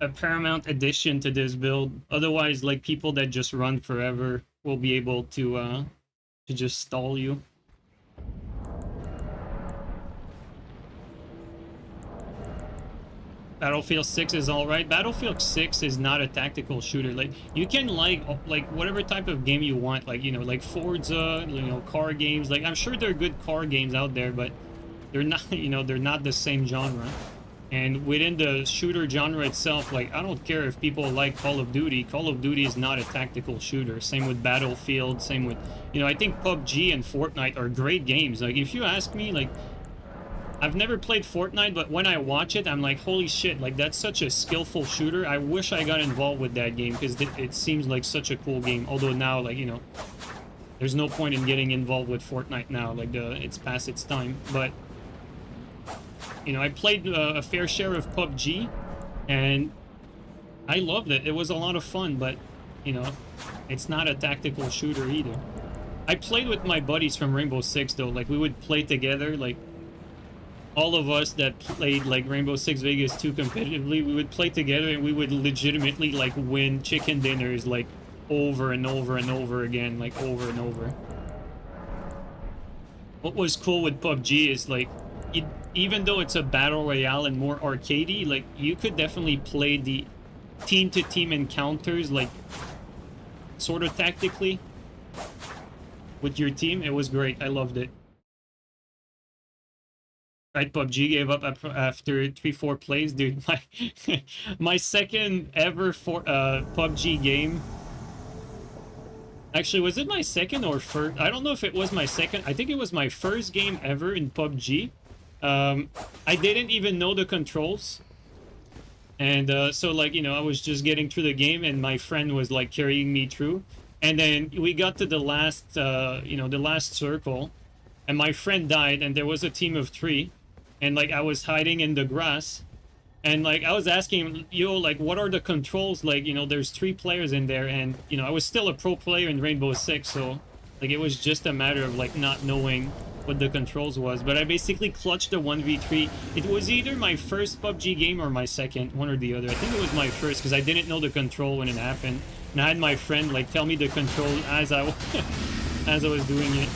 a paramount addition to this build. Otherwise, like people that just run forever will be able to just stall you. Battlefield 6 is alright. Battlefield 6 is not a tactical shooter. Like, you can like whatever type of game you want. Like, you know, like Forza, you know, car games. Like, I'm sure there are good car games out there, but they're not, you know, they're not the same genre. And within the shooter genre itself, like, I don't care if people like Call of Duty. Call of Duty is not a tactical shooter. Same with Battlefield, same with, you know, I think PUBG and Fortnite are great games. Like, if you ask me, like, I've never played Fortnite, but when I watch it, I'm like, holy shit, like, that's such a skillful shooter. I wish I got involved with that game, because it seems like such a cool game. Although now, like, you know, there's no point in getting involved with Fortnite now. Like, it's past its time. But, you know, I played a fair share of PUBG, and I loved it. It was a lot of fun, but, you know, it's not a tactical shooter either. I played with my buddies from Rainbow Six, though. Like, we would play together, like, all of us that played, like, Rainbow Six Vegas 2 competitively, we would play together, and we would legitimately, like, win chicken dinners, like, over and over and over again, like, over and over. What was cool with PUBG is, like, even though it's a battle royale and more arcadey, like, you could definitely play the team-to-team encounters, like, sort of tactically with your team. It was great. I loved it. Right, PUBG gave up after 3-4 plays, dude. My second ever PUBG game. Actually, was it my second or first? I don't know if it was my second. I think it was my first game ever in PUBG. I didn't even know the controls. And so, like, you know, I was just getting through the game, and my friend was, like, carrying me through. And then we got to the last, you know, the last circle. And my friend died, and there was a team of 3. And, like, I was hiding in the grass. And, like, I was asking him, yo, like, what are the controls? Like, you know, there's 3 players in there. And, you know, I was still a pro player in Rainbow Six. So, like, it was just a matter of, like, not knowing what the controls was. But I basically clutched a 1v3. It was either my first PUBG game or my second, one or the other. I think it was my first, because I didn't know the control when it happened. And I had my friend like tell me the control as I as I was doing it.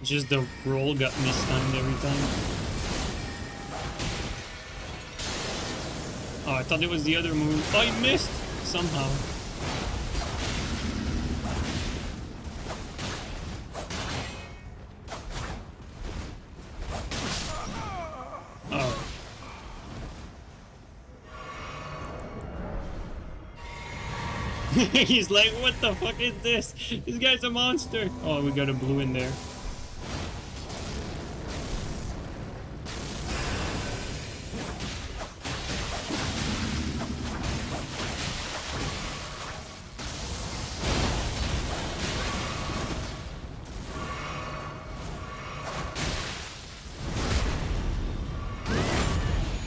Just the roll got mistimed every time. Oh, I thought it was the other move. Oh, I missed somehow. Oh. He's like, what the fuck is this? This guy's a monster. Oh, we got a blue in there.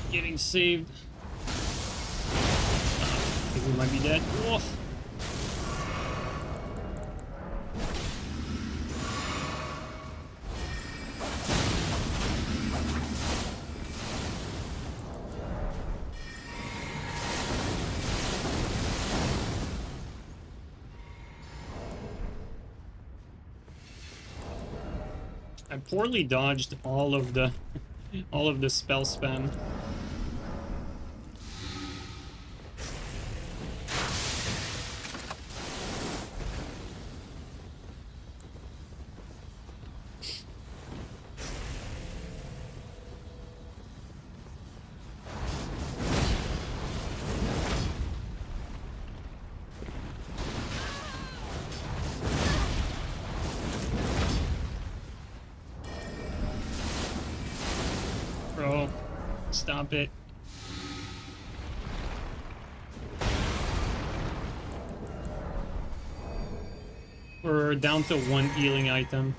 Getting saved. I think we might be dead. Whoa. I poorly dodged all of the spell spam. Bro, stop it. We're down to one healing item.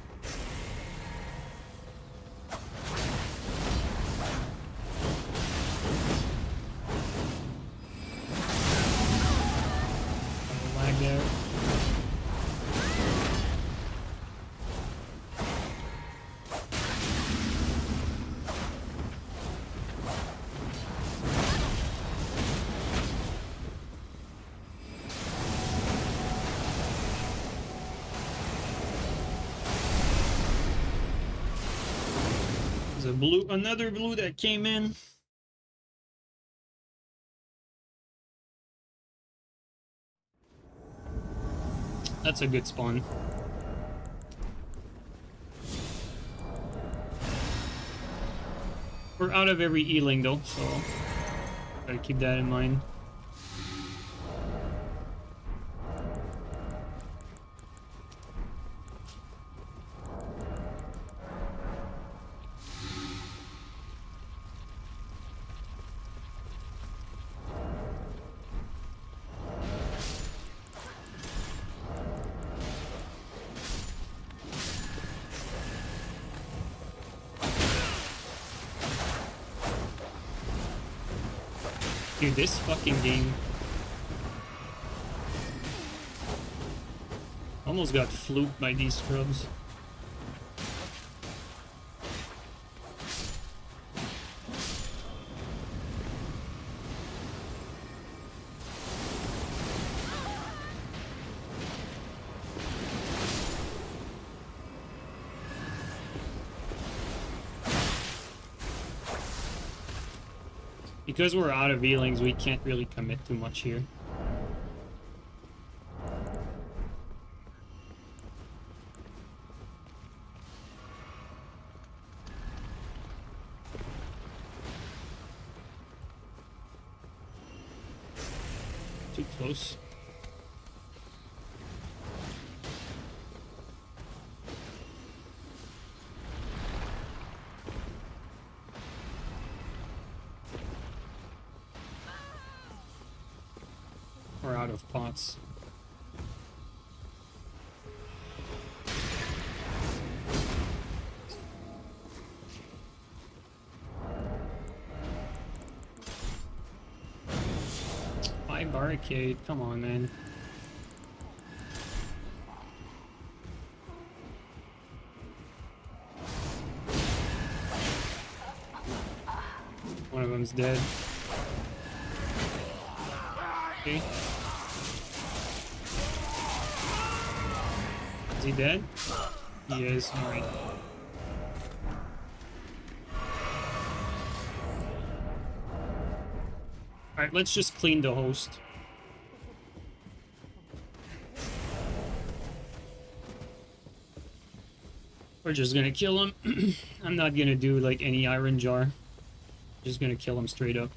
Oh, lag there. There's a blue, another blue that came in. That's a good spawn. We're out of every healing though, so gotta keep that in mind. Dude, this fucking game almost got fluked by these scrubs. Because we're out of healings, we can't really commit too much here. Too close. We're out of pots. barricade. Come on, man. One of them's dead. Okay. Is he dead? He is. Alright. Alright, let's just clean the host. We're just gonna kill him. I'm not gonna do like any iron jar. Just gonna kill him straight up.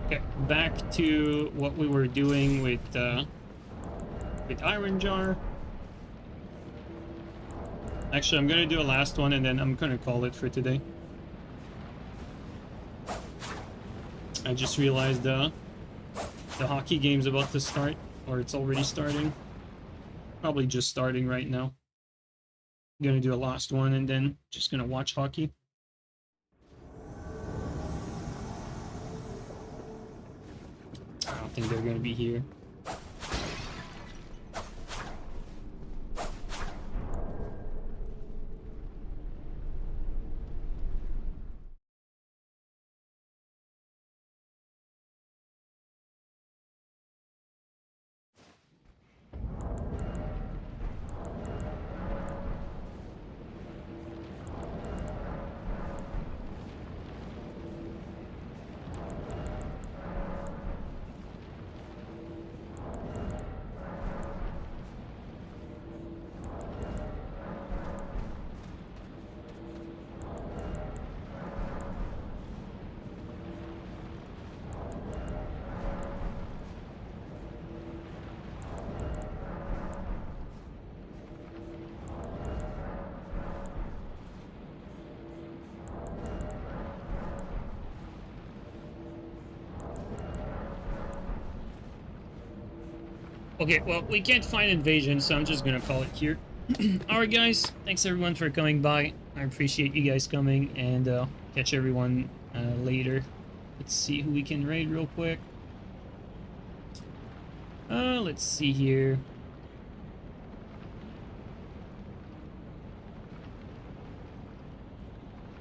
Okay, back to what we were doing with Iron Jar. Actually, I'm gonna do a last one and then I'm gonna call it for today. I just realized the hockey game's about to start, or it's already starting. Probably just starting right now. I'm gonna do a last one and then just gonna watch hockey. I don't think they're gonna be here. Okay, well, we can't find invasion, so I'm just gonna call it here. Alright, guys, thanks everyone for coming by. I appreciate you guys coming, and catch everyone later. Let's see who we can raid real quick. Let's see here.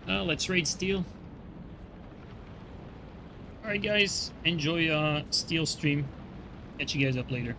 Let's raid Steel. Alright, guys, enjoy Steel stream. Catch you guys up later.